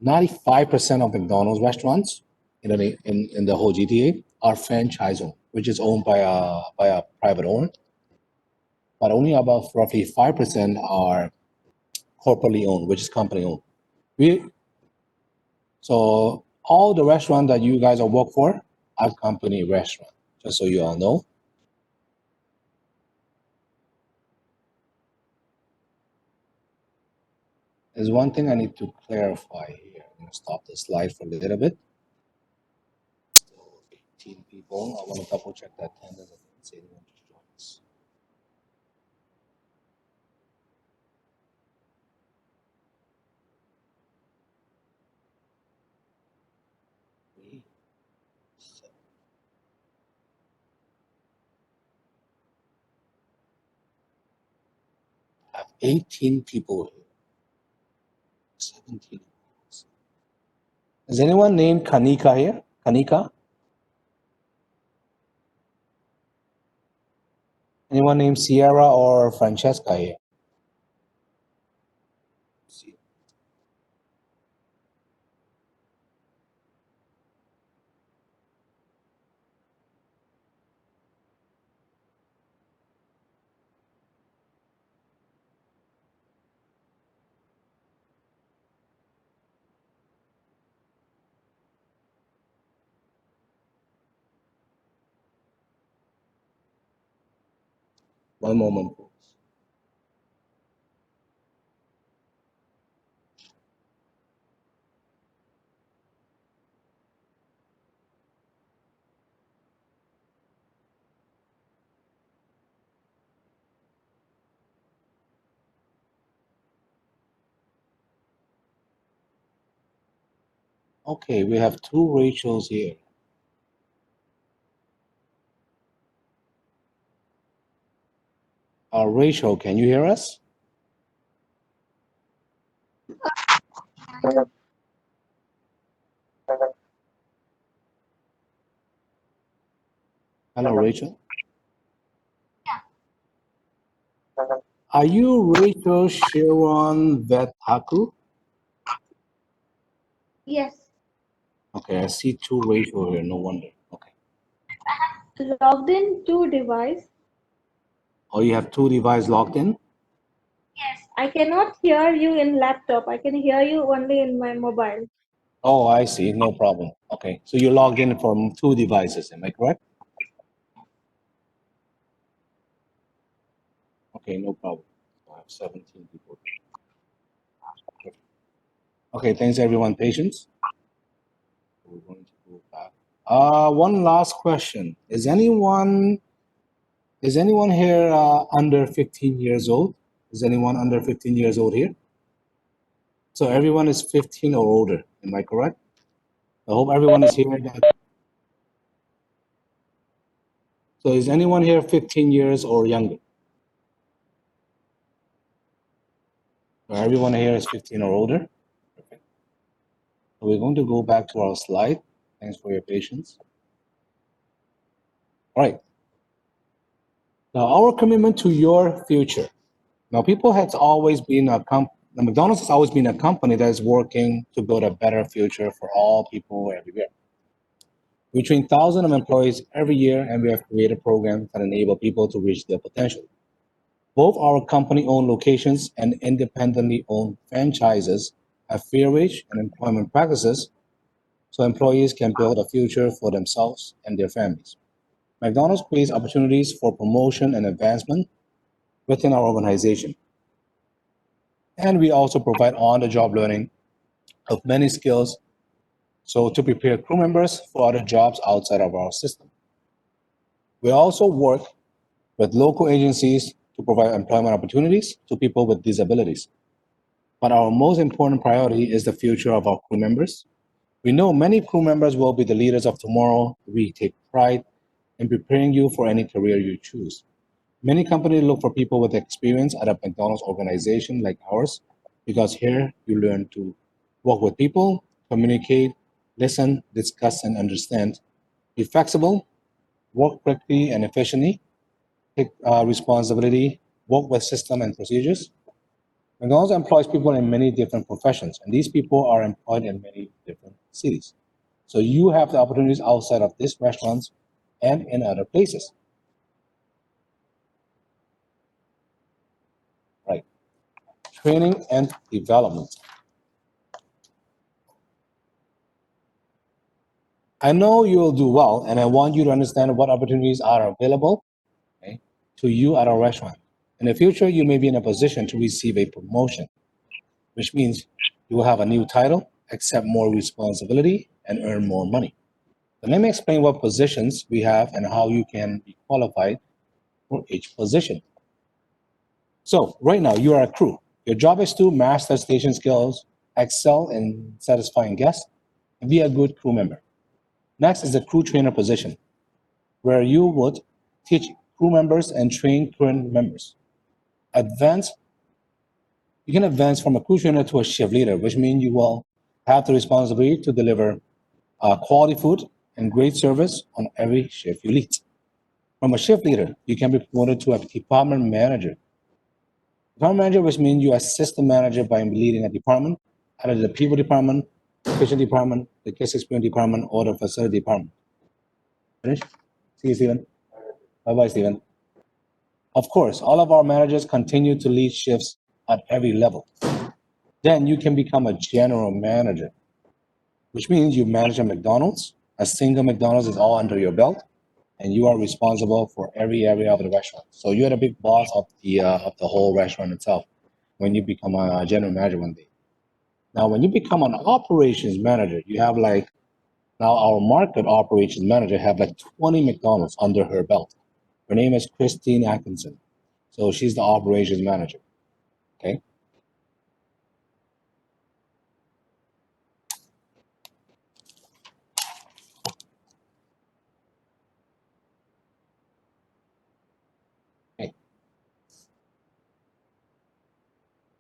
95% of McDonald's restaurants in the whole GTA are franchise owned, which is owned by a private owner. But only about roughly 5% are corporately owned, which is company owned. So all the restaurants that you guys are work for are company restaurants, just so you all know. There's one thing I need to clarify here. I'm going to stop the slide for a little bit. So 18 people. I want to double check that attendance. I didn't see anyone just join us. I have 18 people here. 17. Is anyone named Kanika here? Kanika? Anyone named Sierra or Francesca here? One moment, please. Okay, we have two Rachels here. Rachel, can you hear us? Hello, Rachel. Are you Rachel Sharon Vetaku? Yes. Okay, I see two Rachel here, no wonder. Okay. Logged in to device. Oh, you have two devices logged in? Yes. I cannot hear you in laptop. I can hear you only in my mobile. Oh, I see, no problem. Okay, so you logged in from two devices, am I correct? Okay, no problem. I have 17 people. Okay, thanks everyone. Patience. We're going to go back. One last question. Is anyone here under 15 years old? Is anyone under 15 years old here? So everyone is 15 or older, am I correct? I hope everyone is here. So is anyone here 15 years or younger? So everyone here is 15 or older? Okay. So we're going to go back to our slide. Thanks for your patience. All right. Now, our commitment to your future. Now, McDonald's has always been a company that is working to build a better future for all people everywhere. We train thousands of employees every year, and we have created programs that enable people to reach their potential. Both our company-owned locations and independently owned franchises have fair wage and employment practices so employees can build a future for themselves and their families. McDonald's creates opportunities for promotion and advancement within our organization. And we also provide on-the-job learning of many skills so to prepare crew members for other jobs outside of our system. We also work with local agencies to provide employment opportunities to people with disabilities. But our most important priority is the future of our crew members. We know many crew members will be the leaders of tomorrow. We take pride in preparing you for any career you choose. Many companies look for people with experience at a McDonald's organization like ours because here you learn to work with people, communicate, listen, discuss, and understand, be flexible, work quickly and efficiently, take responsibility, work with system and procedures. McDonald's employs people in many different professions, and these people are employed in many different cities. So you have the opportunities outside of these restaurants and in other places. Right. Training and development. I know you will do well, and I want you to understand what opportunities are available, okay, to you at our restaurant. In the future, you may be in a position to receive a promotion, which means you will have a new title, accept more responsibility, and earn more money. So let me explain what positions we have and how you can be qualified for each position. So right now, you are a crew. Your job is to master station skills, excel in satisfying guests, and be a good crew member. Next is the crew trainer position, where you would teach crew members and train current members. Advanced You can advance from a crew trainer to a shift leader, which means you will have the responsibility to deliver quality food and great service on every shift you lead. From a shift leader, you can be promoted to a department manager. Department manager, which means you assist the manager by leading a department, either the people department, kitchen department, the guest experience department, or the facility department. Finish? See you, Stephen. Bye-bye, Stephen. Of course, all of our managers continue to lead shifts at every level. Then you can become a general manager, which means you manage a McDonald's. A single McDonald's is all under your belt, and you are responsible for every area of the restaurant. So you're the big boss of the whole restaurant itself when you become a general manager one day. Now, when you become an operations manager, you have like, now our market operations manager have like 20 McDonald's under her belt. Her name is Christine Atkinson. So she's the operations manager. Okay.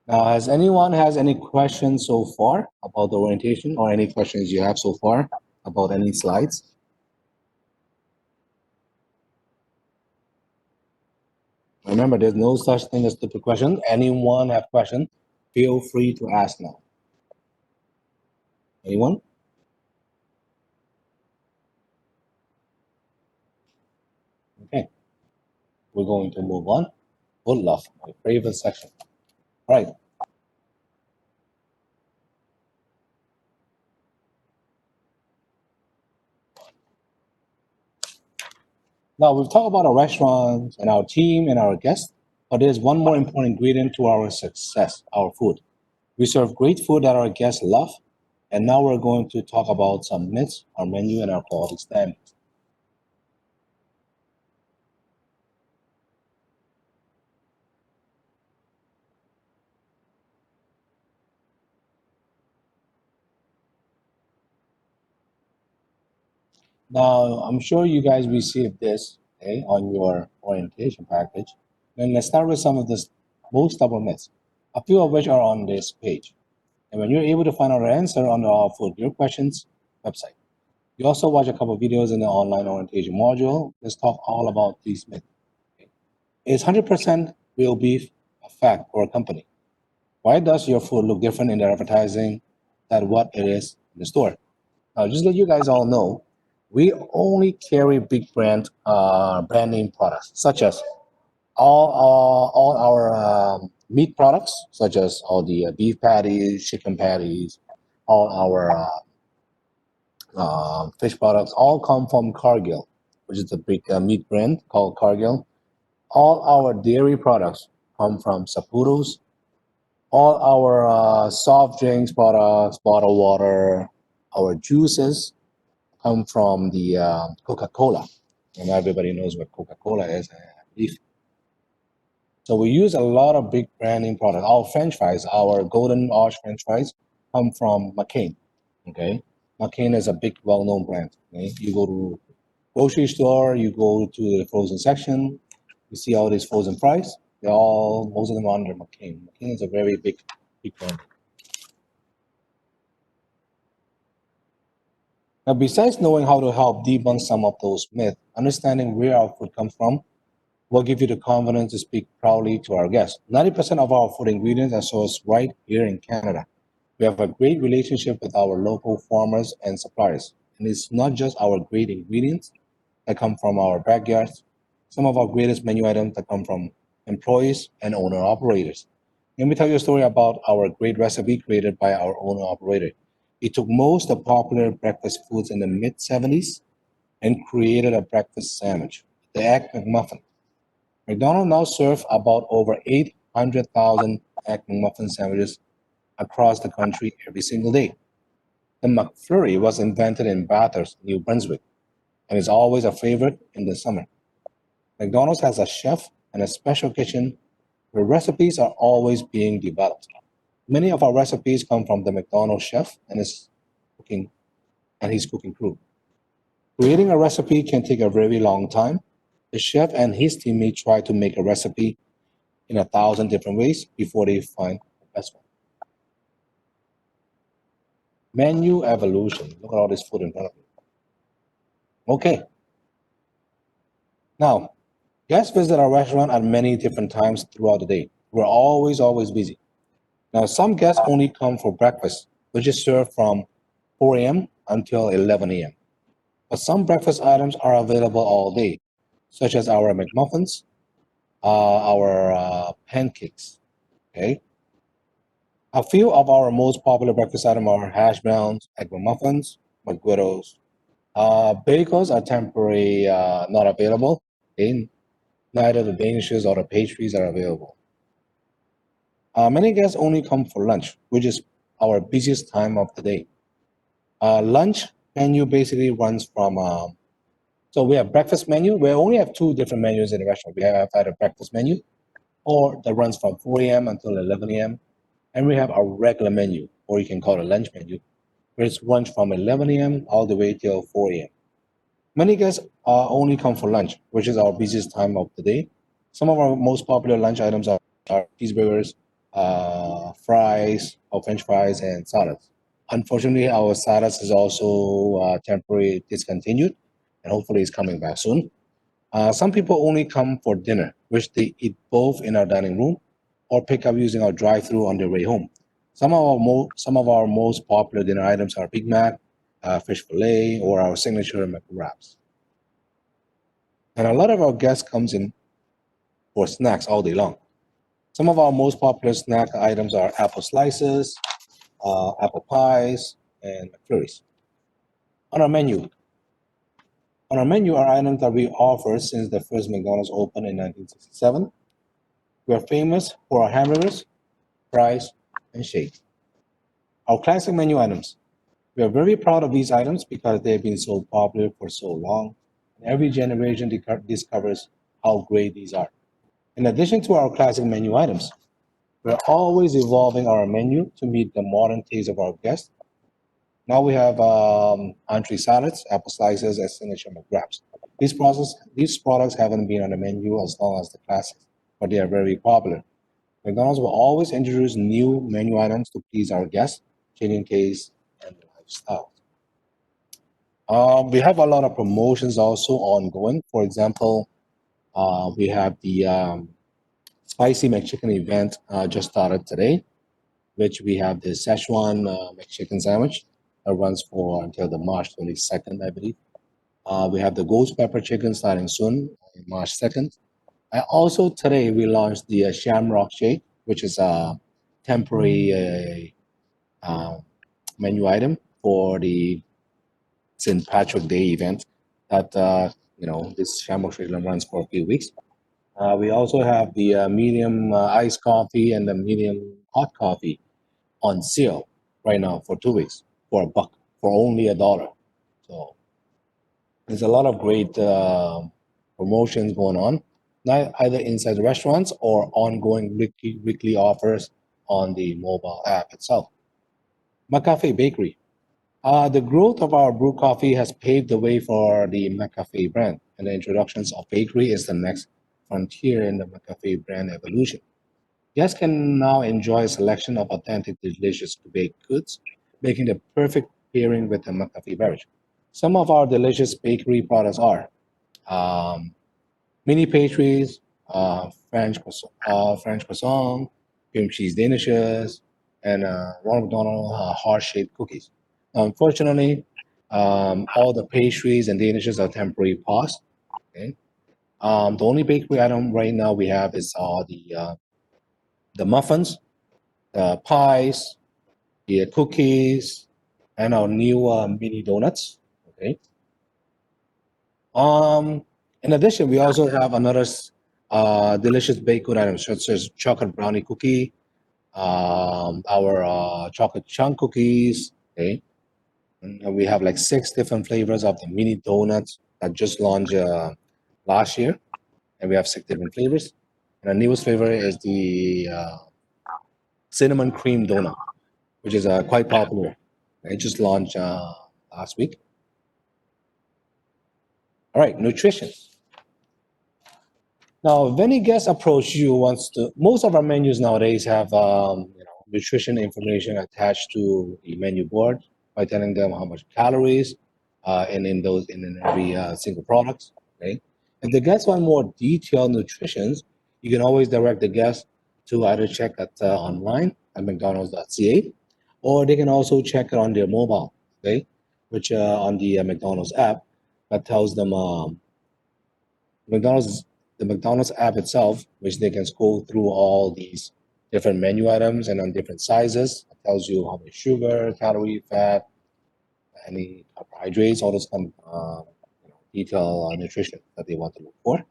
Now, has anyone has any questions so far about the orientation, or any questions you have so far about any slides? Remember, there's no such thing as stupid question. Anyone have questions? Feel free to ask now. Anyone? Okay. We're going to move on. Full love, my favorite section. All right. Now, we've talked about our restaurants and our team and our guests, but there's one more important ingredient to our success, our food. We serve great food that our guests love, and now we're going to talk about some myths, our menu, and our quality standards. Now, I'm sure you guys received this, okay, on your orientation package. And let's start with some of the most stubborn myths, a few of which are on this page. And when you're able to find out the answer on the Food Your Questions website, you also watch a couple of videos in the online orientation module. Let's talk all about these myths. Okay. Is 100% real beef a fact for a company? Why does your food look different in the advertising than what it is in the store? Now, just let you guys all know, we only carry big brand name products, such as all our meat products, such as all the beef patties, chicken patties, all our fish products, all come from Cargill, which is a big meat brand called Cargill. All our dairy products come from Saputo's. All our soft drinks products, bottled water, our juices come from the Coca-Cola. And everybody knows what Coca-Cola is, I believe. So we use a lot of big branding products. Our French fries, our golden arch French fries, come from McCabe. Okay, McCabe is a big, well-known brand. Okay? You go to grocery store, you go to the frozen section, you see all these frozen fries. Most of them are under McCabe. McCabe is a very big brand. Now, besides knowing how to help debunk some of those myths, understanding where our food comes from will give you the confidence to speak proudly to our guests. 90% of our food ingredients are sourced right here in Canada. We have a great relationship with our local farmers and suppliers. And it's not just our great ingredients that come from our backyards. Some of our greatest menu items that come from employees and owner-operators. Let me tell you a story about our great recipe created by our owner-operator. He took most of the popular breakfast foods in the mid-70s and created a breakfast sandwich, the Egg Mcmuffin. McDonald's now serves about over 800,000 Egg Mcmuffin sandwiches across the country every single day. The McFlurry was invented in Bathurst, New Brunswick, and is always a favorite in the summer. McDonald's has a chef and a special kitchen where recipes are always being developed. Many of our recipes come from the McDonald's chef and his cooking crew. Creating a recipe can take a very long time. The chef and his team may try to make a recipe in 1,000 different ways before they find a Best one. Menu evolution. Look at all this food in front of you. Okay. Now, guests visit our restaurant at many different times throughout the day. We're always busy. Now, some guests only come for breakfast, which is served from 4 a.m. until 11 a.m. But some breakfast items are available all day, such as our McMuffins, our pancakes. Okay. A few of our most popular breakfast items are hash browns, egg muffins, McGriddles. Bagels are temporarily not available. Okay? Neither the danishes or the pastries are available. Many guests only come for lunch, which is our busiest time of the day. Lunch menu basically runs from so we have breakfast menu. We only have two different menus in the restaurant. We have either breakfast menu or that runs from 4 a.m. until 11 a.m. And we have our regular menu, or you can call it a lunch menu, which runs from 11 a.m. all the way till 4 a.m. Many guests only come for lunch, which is our busiest time of the day. Some of our most popular lunch items are cheeseburgers, fries, or French fries, and salads. Unfortunately, our salads is also temporarily discontinued, and hopefully it's coming back soon. Some people only come for dinner, which they eat both in our dining room or pick up using our drive-through on their way home. Some of our most popular dinner items are Big Mac, fish fillet, or our signature McWraps. And a lot of our guests comes in for snacks all day long. Some of our most popular snack items are apple slices, apple pies, and McFlurries. On our menu, on our menu are items that we offer since the first McDonald's opened in 1967. We are famous for our hamburgers, fries, and shakes. Our classic menu items. We are very proud of these items because they have been so popular for so long, and every generation discovers how great these are. In addition to our classic menu items, we're always evolving our menu to meet the modern taste of our guests. Now we have entree salads, apple slices, and signature McWraps. These products haven't been on the menu as long as the classics, but they are very popular. McDonald's will always introduce new menu items to please our guests, changing tastes and lifestyle. We have a lot of promotions also ongoing. For example, we have the Spicy McChicken event just started today, which we have the Szechuan McChicken sandwich that runs for until the March 22nd, I believe. We have the ghost pepper chicken starting soon, March 2nd. And also today we launched the Shamrock Shake, which is a temporary menu item for the St. Patrick Day event that this Shamrock Shake runs for a few weeks. We also have the medium iced coffee and the medium hot coffee on sale right now for 2 weeks for $1 for only $1. So there's a lot of great promotions going on, not either inside the restaurants or ongoing weekly offers on the mobile app itself. Mccabe Bakery. The growth of our brew coffee has paved the way for the Mccabe brand, and the introductions of bakery is the next frontier in the Mccabe brand evolution. Guests can now enjoy a selection of authentic, delicious baked goods, making the perfect pairing with the Mccabe beverage. Some of our delicious bakery products are um, mini pastries, French croissant, cream cheese danishes, and Ronald McDonald heart-shaped cookies. Now, unfortunately, all the pastries and danishes are temporarily paused. Okay? The only bakery item right now we have is the muffins, the pies, the cookies, and our new mini donuts. Okay. Um, in addition, we also have another delicious baked good items such as chocolate brownie cookie, our chocolate chunk cookies. Okay. And we have like 6 different flavors of the mini donuts that just launched last year, and we have 6 different flavors. And the newest flavor is the cinnamon cream donut, which is quite popular. It just launched last week. All right, nutrition. Now, if any guest approach you wants to, most of our menus nowadays have nutrition information attached to the menu board by telling them how much calories in every single product. Okay. If the guests want more detailed nutrition, you can always direct the guests to either check it online at mcdonalds.ca, or they can also check it on their mobile, okay, which on the McDonald's app that tells them McDonald's the McDonald's app itself, which they can scroll through all these different menu items and on different sizes. It tells you how much sugar, calorie, fat, any carbohydrates, all those kind of detailed nutrition that they want to look for.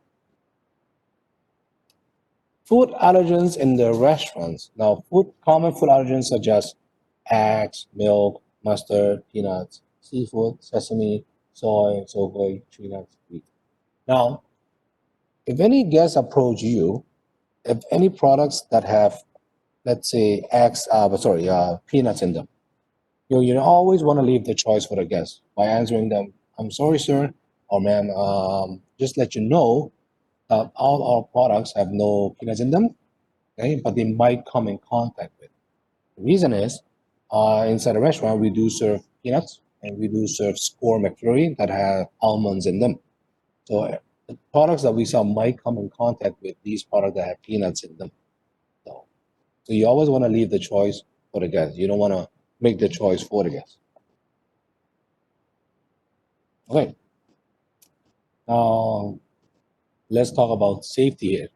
Food allergens in the restaurants. Now, common food allergens such as eggs, milk, mustard, peanuts, seafood, sesame, soy, tree nuts, wheat. Now, if any guests approach you, if any products that have, let's say, peanuts in them, you always want to leave the choice for the guest by answering them, "I'm sorry, sir," or "Ma'am, just let you know all our products have no peanuts in them, okay, but they might come in contact with." The reason is, inside a restaurant, we do serve peanuts and we do serve Score McFlurry that have almonds in them. So the products that we sell might come in contact with these products that have peanuts in them. So you always want to leave the choice for the guest. You don't want to make the choice for the guest. Okay. Now, let's talk about safety here.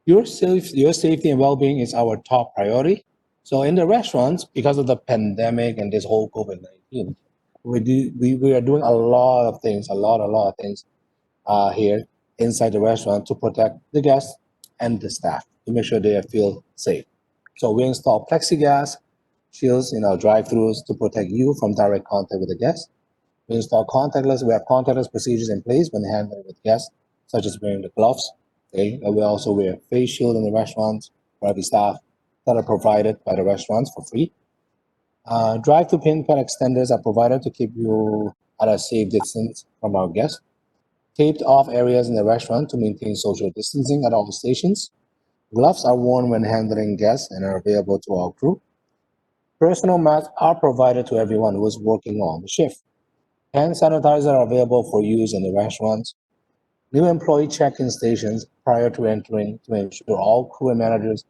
Your safety and well-being is our top priority. So in the restaurants, because of the pandemic and this whole COVID-19, we are doing a lot of things here inside the restaurant to protect the guests and the staff to make sure they feel safe. So we install plexiglass shields in our drive-throughs to protect you from direct contact with the guests. We have contactless procedures in place when handling with guests, such as wearing the gloves. Okay, and we also wear face shield in the restaurants for every staff that are provided by the restaurants for free. Drive-through pin pad extenders are provided to keep you at a safe distance from our guests. Taped off areas in the restaurant to maintain social distancing at all stations. Gloves are worn when handling guests and are available to our crew. Personal masks are provided to everyone who is working on the shift. Hand sanitizer are available for use in the restaurants. New employee check-in stations prior to entering to ensure all crew and managers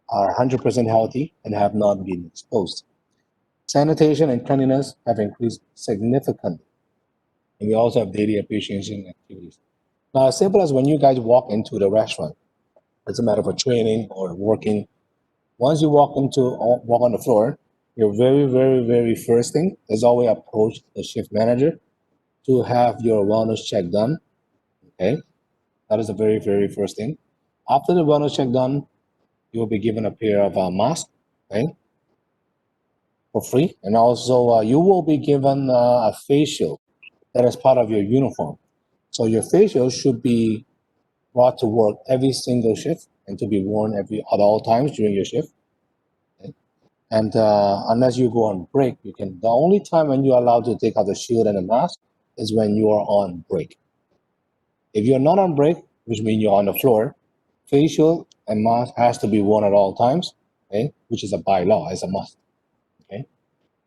are 100% healthy and have not been exposed. Sanitation and cleanliness have increased significantly. And we also have daily appreciation activities. Now, as simple as when you guys walk into the restaurant, it's a matter for training or working. Once you walk on the floor, your very, very, very first thing is always approach the shift manager to have your wellness check done. Okay, that is the very, very first thing. After the wellness check done, you will be given a pair of masks, okay, for free, and also you will be given a face shield that is part of your uniform. So your face shield should be brought to work every single shift and to be worn at all times during your shift. Okay? And unless you go on break, the only time when you're allowed to take out the shield and the mask is when you are on break. If you're not on break, which means you're on the floor, face shield and mask has to be worn at all times, okay, which is a bylaw, it's a must. Okay.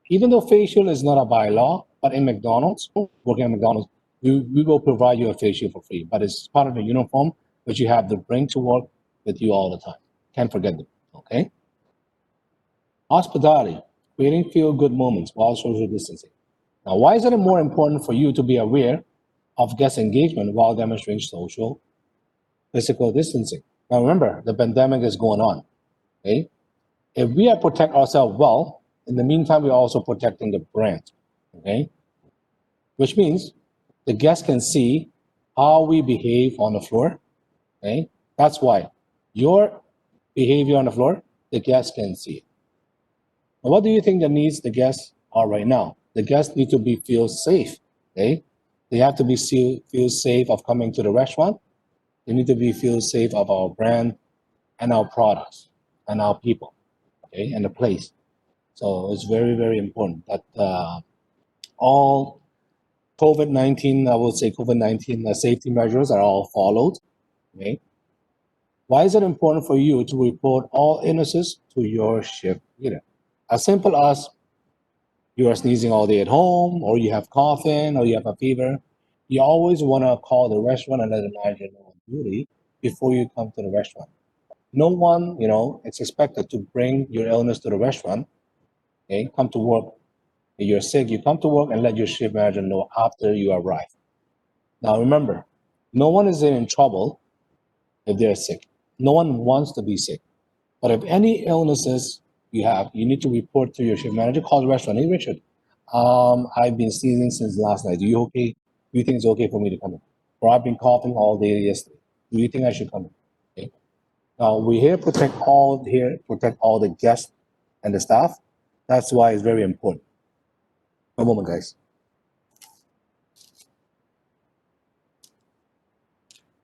Even though face shield is not a bylaw, but in McDonald's, working at McDonald's, we will provide you a face shield for free, but it's part of the uniform which you have to bring to work with you all the time. Can't forget them. Okay. Hospitality, creating feel-good moments while social distancing. Now, why is it more important for you to be aware of guest engagement while demonstrating social physical distancing? Now, remember, the pandemic is going on. Okay. If we protect ourselves well, in the meantime, we're also protecting the brand. Okay. Which means the guests can see how we behave on the floor. Okay. That's why your behavior on the floor, the guests can see it. Now, what do you think the needs the guests are right now? The guests need to feel safe. Okay. They have to feel safe of coming to the restaurant. They need to feel safe of our brand and our products and our people, okay, and the place. So it's very, very important that all COVID-19, I would say COVID-19 safety measures are all followed, okay? Why is it important for you to report all illnesses to your shift leader? As simple as you are sneezing all day at home, or you have coughing, or you have a fever. You always want to call the restaurant and let the manager know on duty before you come to the restaurant. No one, it's expected to bring your illness to the restaurant. Okay, come to work. If you're sick, you come to work and let your shift manager know after you arrive. Now remember, no one is in trouble if they're sick. No one wants to be sick. But if any illnesses you have, you need to report to your shift manager. Call the restaurant. Hey, Richard, I've been sneezing since last night. Do you okay? Do you think it's okay for me to come in? Or I've been coughing all day yesterday. Do you think I should come in? Okay. Now we're here to protect all the guests and the staff. That's why it's very important. One moment, guys.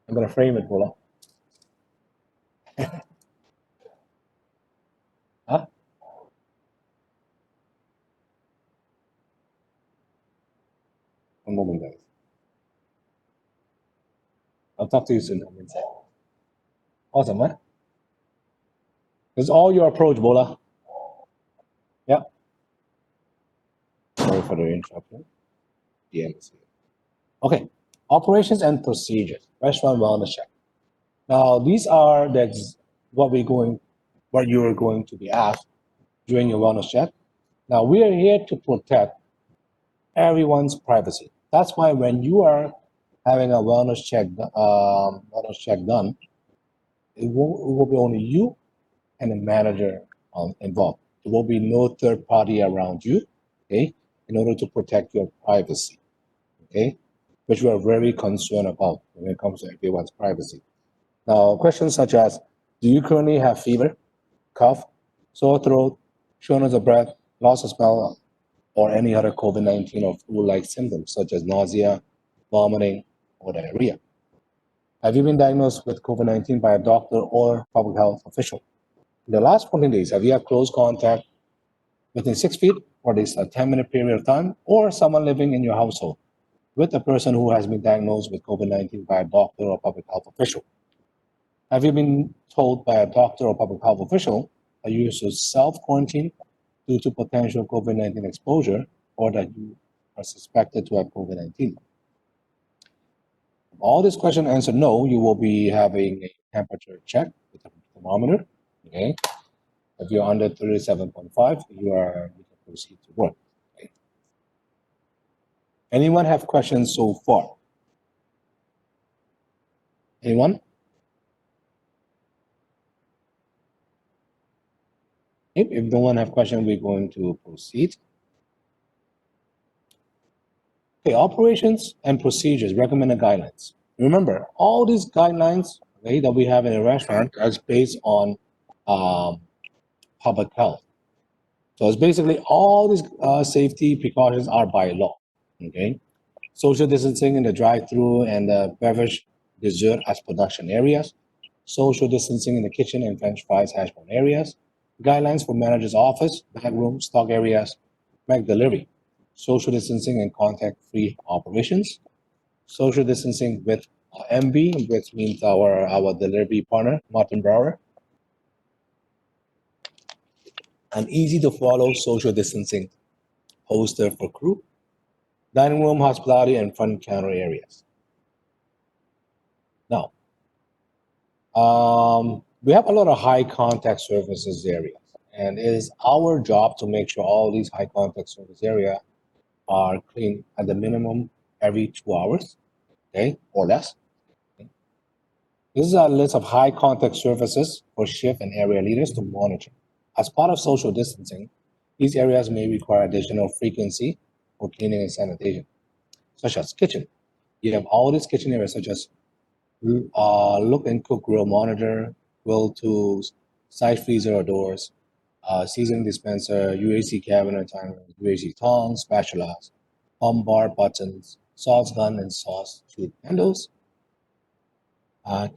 I'm gonna frame it, Bola. Huh? One moment, guys. I'll talk to you soon. I'm inside. Awesome, huh? It's all your approach, Bola. Yeah. Sorry for the interruption. Yeah. Okay. Operations and procedures. Restaurant wellness check. Now, these are what you are going to be asked during your wellness check. Now, we are here to protect everyone's privacy. That's why when you are having a wellness check done, it will be only you and the manager involved. There will be no third party around you, okay, in order to protect your privacy, okay, which we are very concerned about when it comes to everyone's privacy. Now, questions such as, do you currently have fever, cough, sore throat, shortness of breath, loss of smell, or any other COVID-19 or flu-like symptoms such as nausea, vomiting, or diarrhea? Have you been diagnosed with COVID-19 by a doctor or public health official? In the last 14 days, have you had close contact within 6 feet for at least a 10-minute period of time, or someone living in your household with a person who has been diagnosed with COVID-19 by a doctor or public health official? Have you been told by a doctor or public health official that you should self-quarantine due to potential COVID-19 exposure, or that you are suspected to have COVID-19? If all these questions answered no, you will be having a temperature check with a thermometer. Okay. If you're under 37.5, you can proceed to work. Okay. Anyone have questions so far? Anyone? If no one have questions, we're going to proceed. Okay, operations and procedures, recommended guidelines. Remember, all these guidelines, okay, that we have in a restaurant is based on public health. So it's basically all these safety precautions are by law. Okay, social distancing in the drive-through and the beverage dessert as production areas, social distancing in the kitchen and French fries hash brown areas, guidelines for manager's office, back room, stock areas, Mac delivery, social distancing and contact-free operations, social distancing with MB, which means our delivery partner, Martin Brower, an easy to follow social distancing poster for crew, dining room, hospitality, and front counter areas. Now, we have a lot of high contact services areas, and it is our job to make sure all these high contact service areas are clean at the minimum every 2 hours, okay, or less. Okay. This is a list of high contact surfaces for shift and area leaders to monitor. As part of social distancing, these areas may require additional frequency for cleaning and sanitation, such as kitchen. You have all these kitchen areas such as look and cook grill monitor, grill tools, side freezer or doors, seasoning dispenser, UAC cabinet timer, UAC tongs, spatulas, pump bar buttons, sauce gun and sauce tube handles,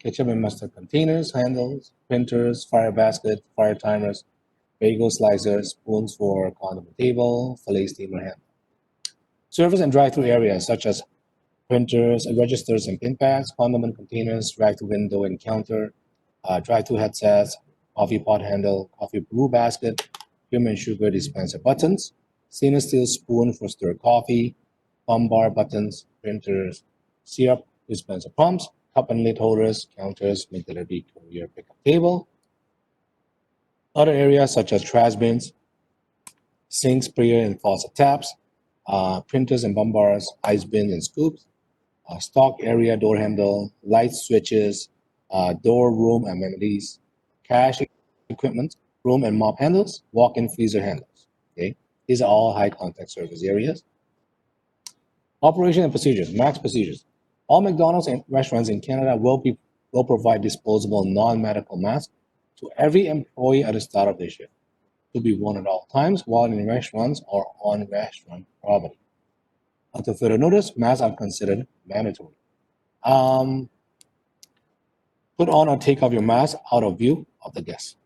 ketchup and mustard containers, handles, printers, fire basket, fire timers, bagel slicers, spoons for condiment table, fillet steamer handle. Service and drive-through areas such as printers, registers and pin pads, condiment containers, rack to window and counter, drive-through headsets, coffee pot handle, coffee brew basket, cream and sugar dispenser buttons, stainless steel spoon for stir coffee, bum bar buttons, printers, syrup dispenser pumps, cup and lid holders, counters, make delivery courier pickup table. Other areas such as trash bins, sinks, sprayer and faucet taps, printers and bum bars, ice bins and scoops, stock area door handle, light switches, door room amenities, cash equipment, room and mop handles, walk-in freezer handles. Okay, these are all high contact service areas. Operation and procedures, max procedures. All McDonald's and restaurants in Canada will provide disposable non-medical masks to every employee at the start of their shift, to be worn at all times while in restaurants or on restaurant property. Until further notice, masks are considered mandatory. Put on or take off your mask out of view of the guests.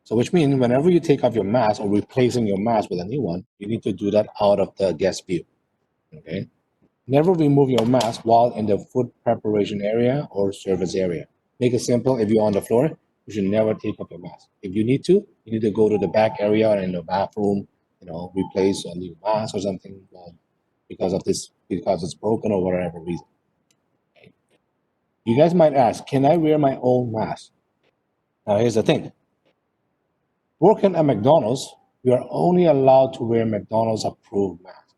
So which means whenever you take off your mask or replacing your mask with a new one, you need to do that out of the guest view. Okay. Never remove your mask while in the food preparation area or service area. Make it simple. If you're on the floor, you should never take off your mask. If you need to go to the back area or in the bathroom, replace a new mask or something because it's broken or whatever reason. Okay. You guys might ask, can I wear my own mask? Now here's the thing. Working at McDonald's, you are only allowed to wear McDonald's approved mask.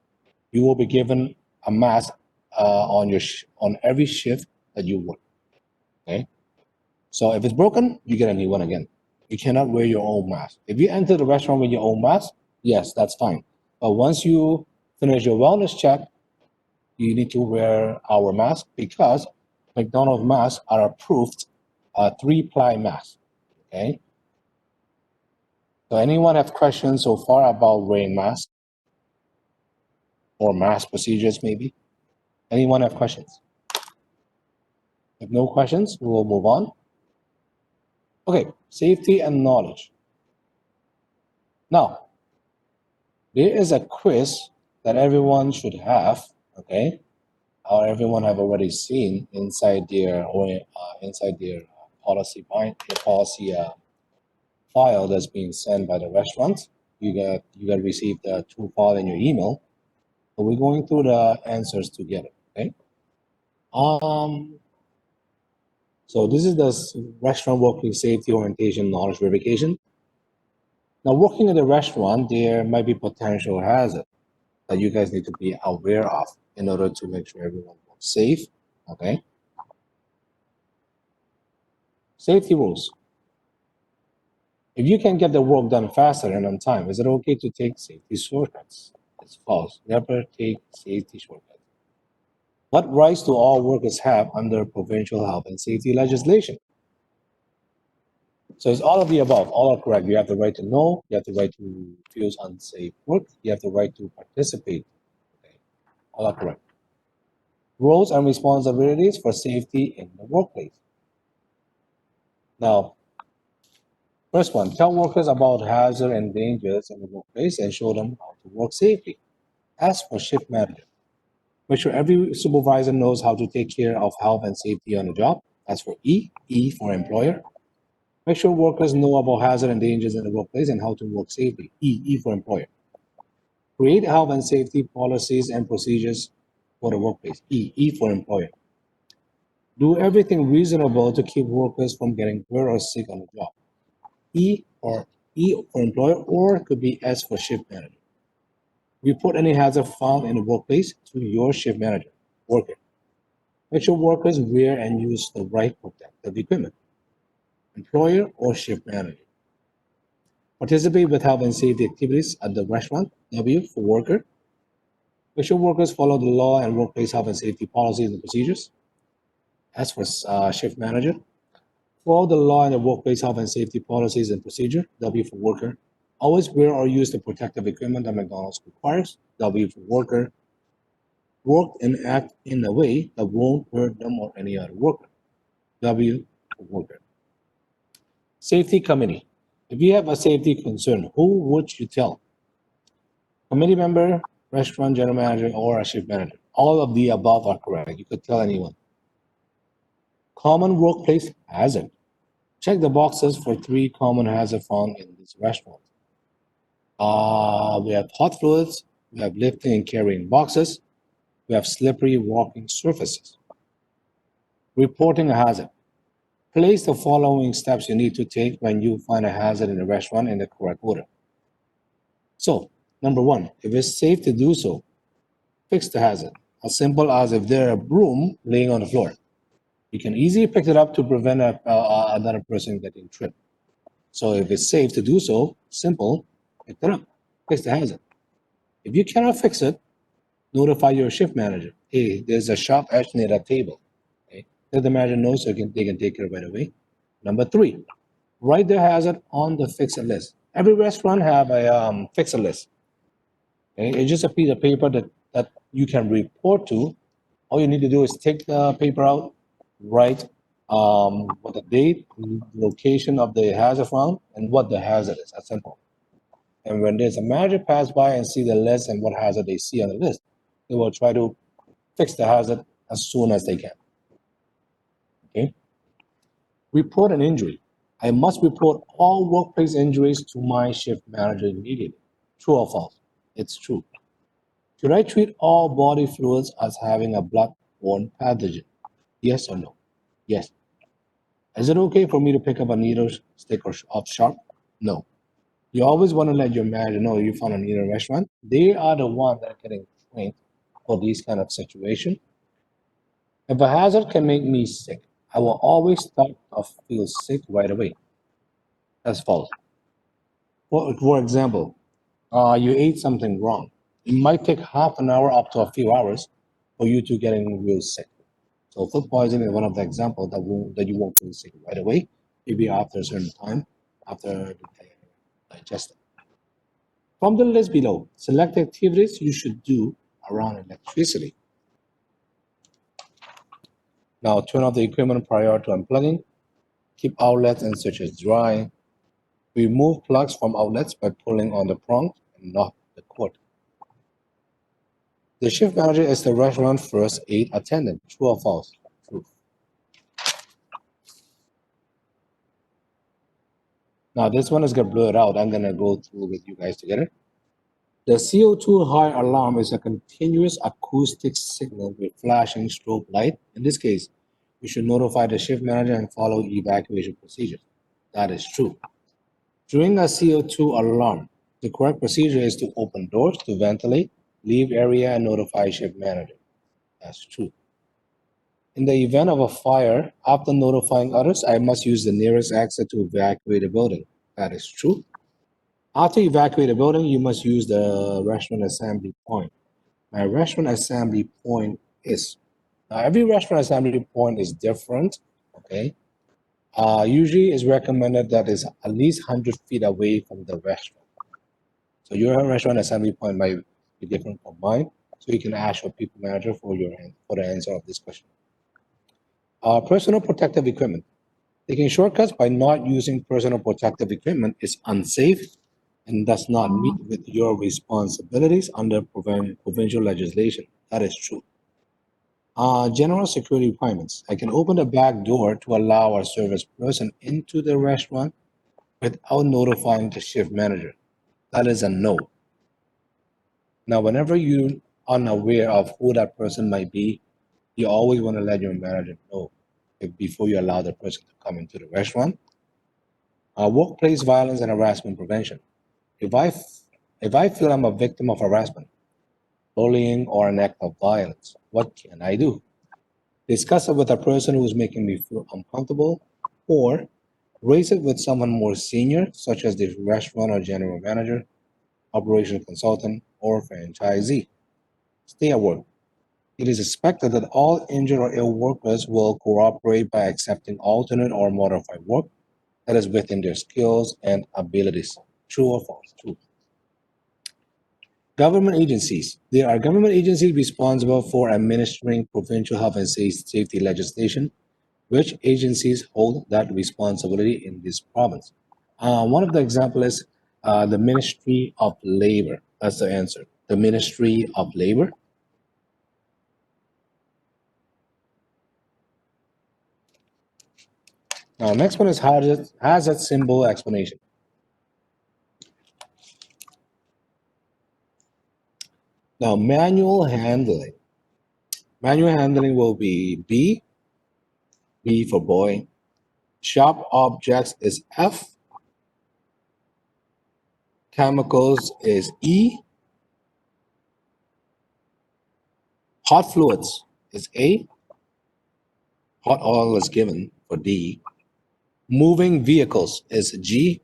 You will be given a mask on every shift that you work. Okay, so if it's broken, you get a new one again. You cannot wear your own mask. If you enter the restaurant with your own mask, yes, that's fine. But once you finish your wellness check, you need to wear our mask because McDonald's masks are approved 3-ply masks. Okay. So anyone have questions so far about wearing masks or mask procedures maybe? Anyone have questions? If no questions, we will move on. Okay, safety and knowledge. Now, there is a quiz that everyone should have, okay, or everyone have already seen inside their policy file that's being sent by the restaurant. You got received the true file in your email. So we're going through the answers together, okay? So this is the restaurant workplace safety orientation knowledge verification. Now, working at a restaurant, there might be potential hazard that you guys need to be aware of in order to make sure everyone works safe, okay? Safety rules. If you can get the work done faster and on time, is it okay to take safety shortcuts? It's false. Never take safety shortcuts. What rights do all workers have under provincial health and safety legislation? So it's all of the above. All are correct. You have the right to know. You have the right to refuse unsafe work. You have the right to participate. Okay. All are correct. Roles and responsibilities for safety in the workplace. Now, first one, tell workers about hazards and dangers in the workplace and show them how to work safely. Ask for shift manager. Make sure every supervisor knows how to take care of health and safety on the job. That's for E. E for employer. Make sure workers know about hazards and dangers in the workplace and how to work safely. E. E for employer. Create health and safety policies and procedures for the workplace. E. E for employer. Do everything reasonable to keep workers from getting hurt or sick on the job. E for employer, or it could be S for shift manager. Report any hazard found in the workplace to your shift manager, worker. Make sure workers wear and use the right protective equipment. Employer or shift manager. Participate with health and safety activities at the restaurant, W for worker. Make sure workers follow the law and workplace health and safety policies and procedures. S for shift manager. Follow the law and the workplace health and safety policies and procedure, W for worker. Always wear or use the protective equipment that McDonald's requires, W for worker. Work and act in a way that won't hurt them or any other worker, W for worker. Safety committee. If you have a safety concern, who would you tell? Committee member, restaurant general manager, or a shift manager. All of the above are correct. You could tell anyone. Common workplace hazard. Check the boxes for 3 common hazards found in this restaurant. We have hot fluids, we have lifting and carrying boxes, we have slippery walking surfaces. Reporting a hazard. Place the following steps you need to take when you find a hazard in a restaurant in the correct order. So, number 1, if it's safe to do so, fix the hazard. As simple as if there's a broom laying on the floor. You can easily pick it up to prevent another person getting tripped. So if it's safe to do so, simple, pick it up, fix the hazard. If you cannot fix it, notify your shift manager. Hey, there's a sharp edge near that table. Okay? Let the manager know so they can take it right away. Number 3, write the hazard on the fix-it list. Every restaurant have a fix-it list. Okay? It's just a piece of paper that you can report to. All you need to do is take the paper out, write what the date, location of the hazard found, and what the hazard is. That's simple. And when there's a manager pass by and see the list and what hazard they see on the list, they will try to fix the hazard as soon as they can. Okay. Report an injury. I must report all workplace injuries to my shift manager immediately. True or false? It's true. Should I treat all body fluids as having a blood-borne pathogen? Yes or no? Yes. Is it okay for me to pick up a needle, stick, or sharp? No. You always want to let your manager know you found a needle in a restaurant. They are the ones that are getting trained for these kind of situations. If a hazard can make me sick, I will always start or feel sick right away. That's false. For example, you ate something wrong. It might take half an hour up to a few hours for you to getting real sick. So food poisoning is one of the examples that you won't feel sick right away, maybe after a certain time, after digesting. From the list below, select activities you should do around electricity. Now turn off the equipment prior to unplugging. Keep outlets and switches dry. Remove plugs from outlets by pulling on the prong and not the cord. The shift manager is the restaurant first aid attendant. True or false? True. Now this one is going to blur out. I'm going to go through with you guys together. The CO2 high alarm is a continuous acoustic signal with flashing strobe light. In this case, you should notify the shift manager and follow evacuation procedures. That is true. During a CO2 alarm, the correct procedure is to open doors to ventilate, leave area, and notify shift manager. That's true. In the event of a fire, after notifying others, I must use the nearest exit to evacuate the building. That is true. After evacuate the building, you must use the restaurant assembly point. My restaurant assembly point is, now every restaurant assembly point is different, okay? Usually it's recommended that it's at least 100 feet away from the restaurant. So your restaurant assembly point might be different from mine, so you can ask your people manager for the answer of this question. Personal protective equipment. Taking shortcuts by not using personal protective equipment is unsafe and does not meet with your responsibilities under provincial legislation. That is true. General security requirements. I can open the back door to allow a service person into the restaurant without notifying the shift manager. That is a no. Now, whenever you're unaware of who that person might be, you always want to let your manager know before you allow the person to come into the restaurant. Workplace violence and harassment prevention. If I feel I'm a victim of harassment, bullying, or an act of violence, what can I do? Discuss it with a person who's making me feel uncomfortable, or raise it with someone more senior, such as the restaurant or general manager, operation consultant, or franchisee. Stay at work. It is expected that all injured or ill workers will cooperate by accepting alternate or modified work that is within their skills and abilities. True or false? True. Government agencies. There are government agencies responsible for administering provincial health and safety legislation. Which agencies hold that responsibility in this province? One of the examples is the Ministry of Labor. That's the answer. The Ministry of Labor. Now, next one is hazard symbol explanation. Now, manual handling. Manual handling will be B for boy. Sharp objects is F. Chemicals is E. Hot fluids is A. Hot oil is given for D. Moving vehicles is G.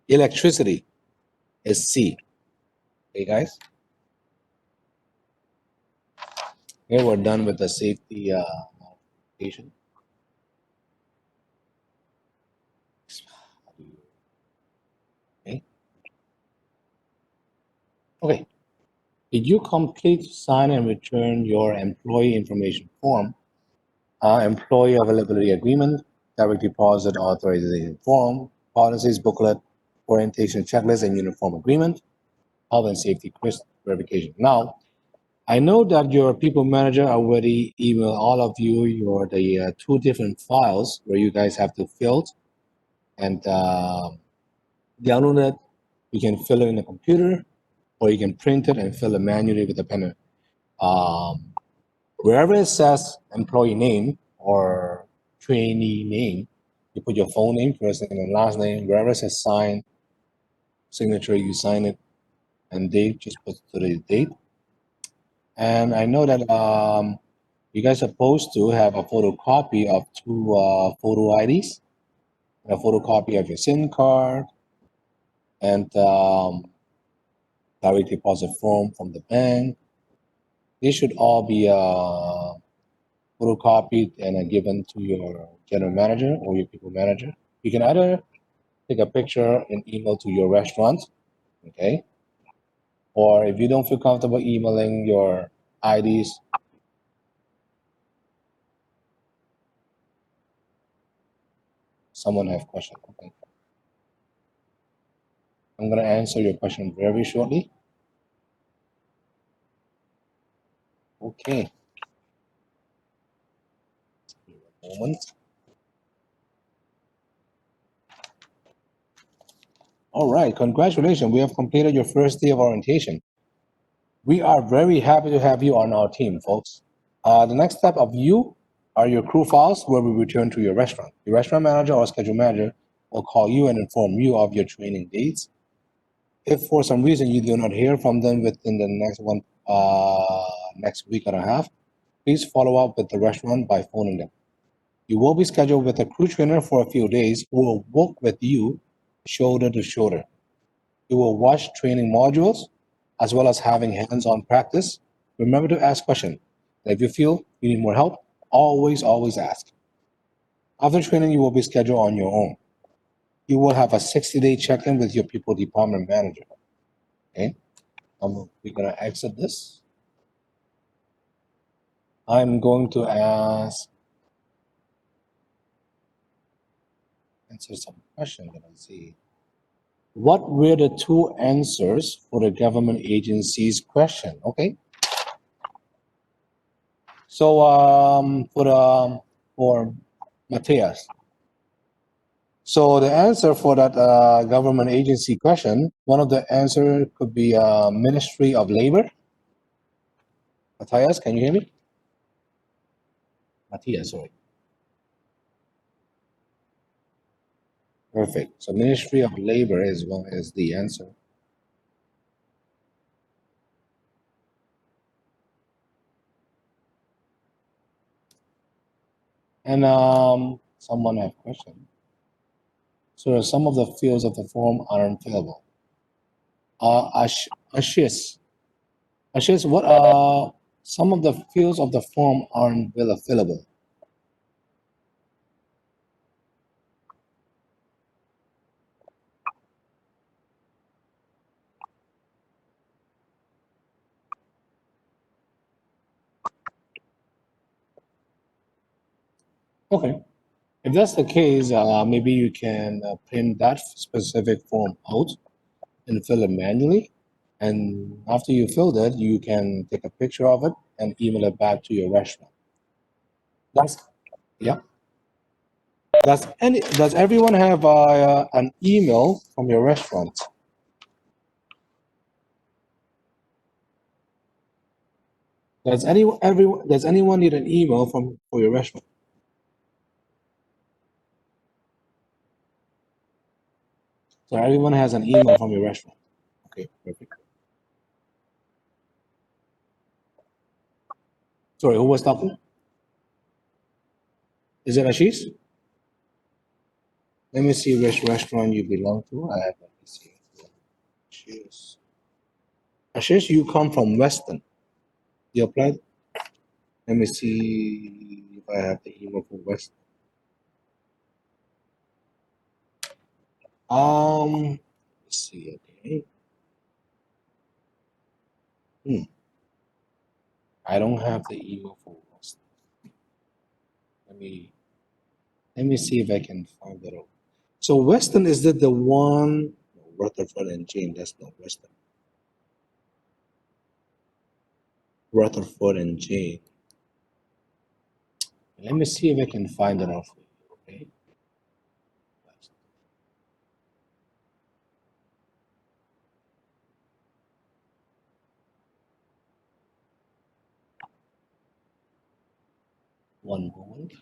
Electricity is C. Okay, guys? Here we're done with the safety modification. Okay. Did you complete, sign, and return your employee information form, employee availability agreement, direct deposit authorization form, policies booklet, orientation checklist, and uniform agreement, health and safety quiz verification? Now, I know that your people manager already emailed all of you the 2 different files where you guys have to fill and download it. You can fill it in the computer, or you can print it and fill it manually with a pen. Wherever it says employee name or trainee name, you put your full name, first name and last name. Wherever it says sign, signature, you sign it, and date, just put today's date. And I know that you guys are supposed to have a photocopy of 2 photo IDs, a photocopy of your SIM card, and direct deposit form from the bank. They should all be photocopied and given to your general manager or your people manager. You can either take a picture and email to your restaurant, okay? Or if you don't feel comfortable emailing your IDs, someone have question. Okay. I'm gonna answer your question very shortly. Okay. One moment. All right, congratulations. We have completed your first day of orientation. We are very happy to have you on our team, folks. The next step of you are your crew files where we return to your restaurant. Your restaurant manager or schedule manager will call you and inform you of your training dates. If for some reason you do not hear from them within the next week and a half, please follow up with the restaurant by phoning them. You will be scheduled with a crew trainer for a few days who will work with you shoulder to shoulder. You will watch training modules as well as having hands-on practice. Remember to ask questions. If you feel you need more help, always ask. After training, you will be scheduled on your own. You will have a 60-day check-in with your people department manager. Okay, we're gonna exit this. I'm going to answer some questions that I see. What were the 2 answers for the government agency's question? Okay. So for Matthias. So the answer for that government agency question, one of the answer could be Ministry of Labor. Matthias, can you hear me? Matthias, sorry. Perfect. So Ministry of Labor is the answer. And someone have question. So some of the fields of the form are unfillable. Ashis, what some of the fields of the form aren't fillable? Okay. If that's the case, maybe you can print that specific form out and fill it manually. And after you filled it, you can take a picture of it and email it back to your restaurant. Yeah. Does everyone have an email from your restaurant? Does anyone need an email for your restaurant? So everyone has an email from your restaurant. Okay, perfect. Sorry, who was talking? Is it Ashish? Let me see which restaurant you belong to. Let me see. Ashish, you come from Weston. You applied? Let me see if I have the email from Weston. Let's see. Okay. I don't have the email for Weston. Let me see if I can find it out. So Weston, is that the one? Rutherford and Jane. That's not Weston. Rutherford and Jane. Let me see if I can find it out for you. Okay. One moment.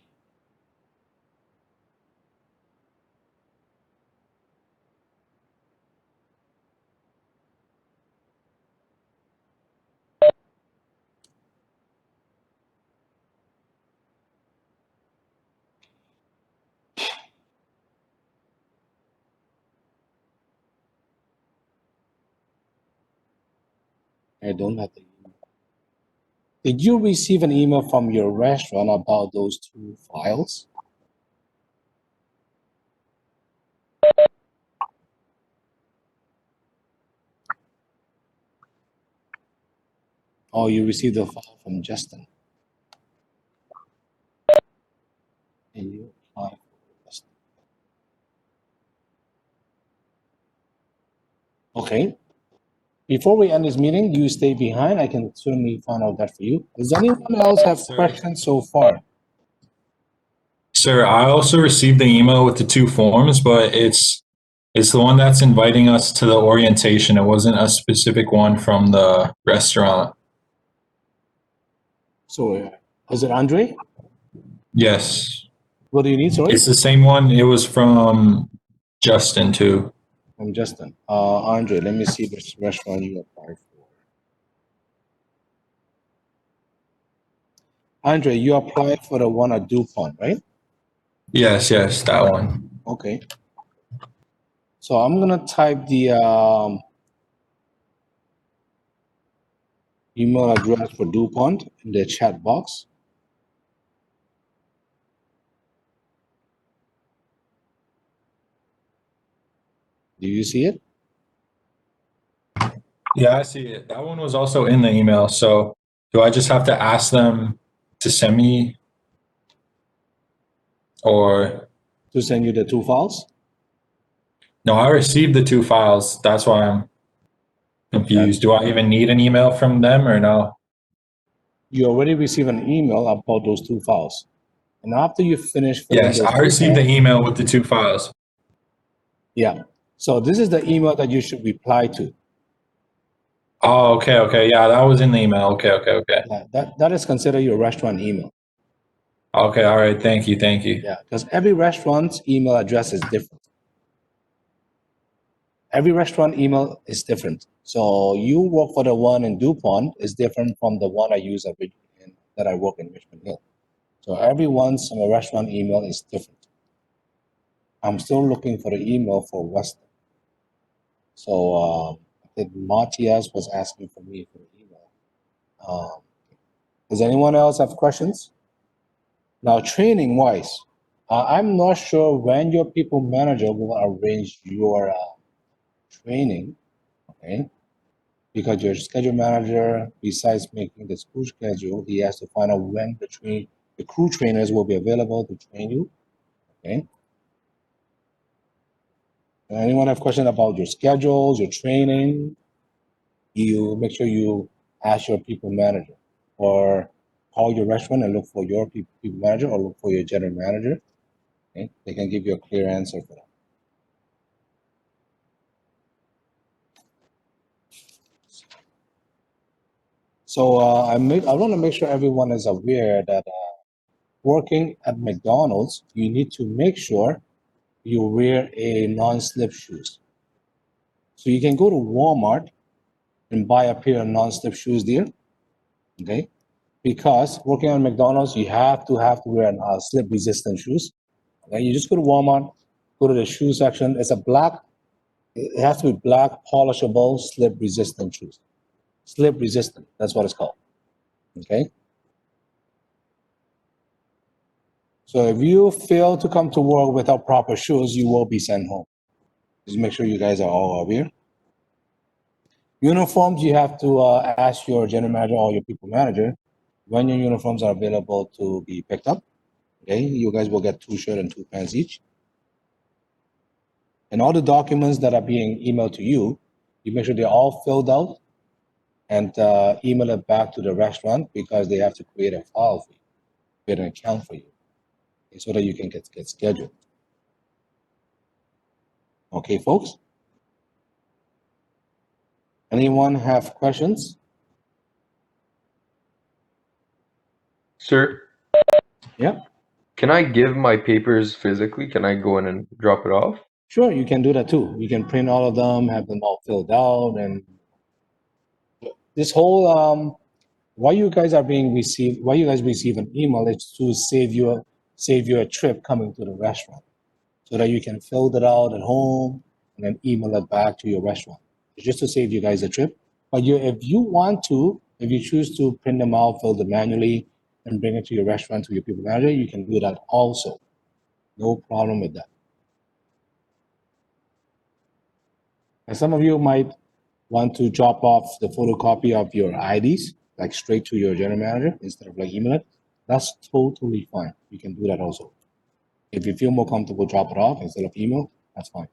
I don't have the email. Did you receive an email from your restaurant about those two files? Or you received a file from Justin? And you apply for Justin. Okay. Before we end this meeting, you stay behind. I can certainly find out that for you. Does anyone else have questions so far? Sir, I also received the email with the two forms, but it's the one that's inviting us to the orientation. It wasn't a specific one from the restaurant. So, is it Andre? Yes. What do you need, sorry? It's the same one. It was from Justin, too. From Justin. Andre, let me see which restaurant you applied for. Andre, you applied for the one at DuPont, right? Yes, that one. Okay. So I'm gonna type the email address for DuPont in the chat box. Do you see it? Yeah, I see it. That one was also in the email. So do I just have to ask them to send me or? To send you the two files? No, I received the two files. That's why I'm confused. Do I even need an email from them or no? You already received an email about those two files. And after you finish filling Yes, those I two received the files, email with the two files. yeah. So this is the email that you should reply to. Oh, okay. Yeah, that was in the email. Okay. Yeah, that is considered your restaurant email. Okay, all right. Thank you. Yeah, because every restaurant's email address is different. Every restaurant email is different. So you work for the one in DuPont is different from the one I use that I work in Richmond Hill. So everyone's restaurant email is different. I'm still looking for the email for Weston. So I think Matias was asking for me for the email. Does anyone else have questions? Now, training wise, I'm not sure when your people manager will arrange your training, okay? Because your schedule manager, besides making the school schedule, he has to find out when the crew trainers will be available to train you, okay? Anyone have questions about your schedules, your training? You make sure you ask your people manager or call your restaurant and look for your people manager or look for your general manager. Okay, they can give you a clear answer for that. So I want to make sure everyone is aware that working at McDonald's, you need to make sure you wear a non-slip shoes. So you can go to Walmart and buy a pair of non-slip shoes there, okay? Because working at McDonald's, you have to wear slip-resistant shoes. Okay, you just go to Walmart, go to the shoe section. It has to be black, polishable, slip-resistant shoes. Slip-resistant, that's what it's called. Okay. So if you fail to come to work without proper shoes, you will be sent home. Just make sure you guys are all aware. Uniforms, you have to ask your general manager or your people manager when your uniforms are available to be picked up. Okay, you guys will get 2 shirts and 2 pants each. And all the documents that are being emailed to you, you make sure they're all filled out and email it back to the restaurant because they have to create a file for you, create an account for you, so that you can get scheduled. Okay, folks? Anyone have questions? Sir, Yeah, can I give my papers physically? Can I go in and drop it off? sure, you can do that too. You can print all of them, have them all filled out, and this whole why you guys receive an email is to save you a trip coming to the restaurant, so that you can fill it out at home and then email it back to your restaurant. It's just to save you guys a trip. But if you choose to print them out, fill them manually, and bring it to your restaurant to your people manager, you can do that also. No problem with that. And some of you might want to drop off the photocopy of your IDs, like straight to your general manager instead of like email it. That's totally fine. You can do that also. If you feel more comfortable, drop it off instead of email, that's fine.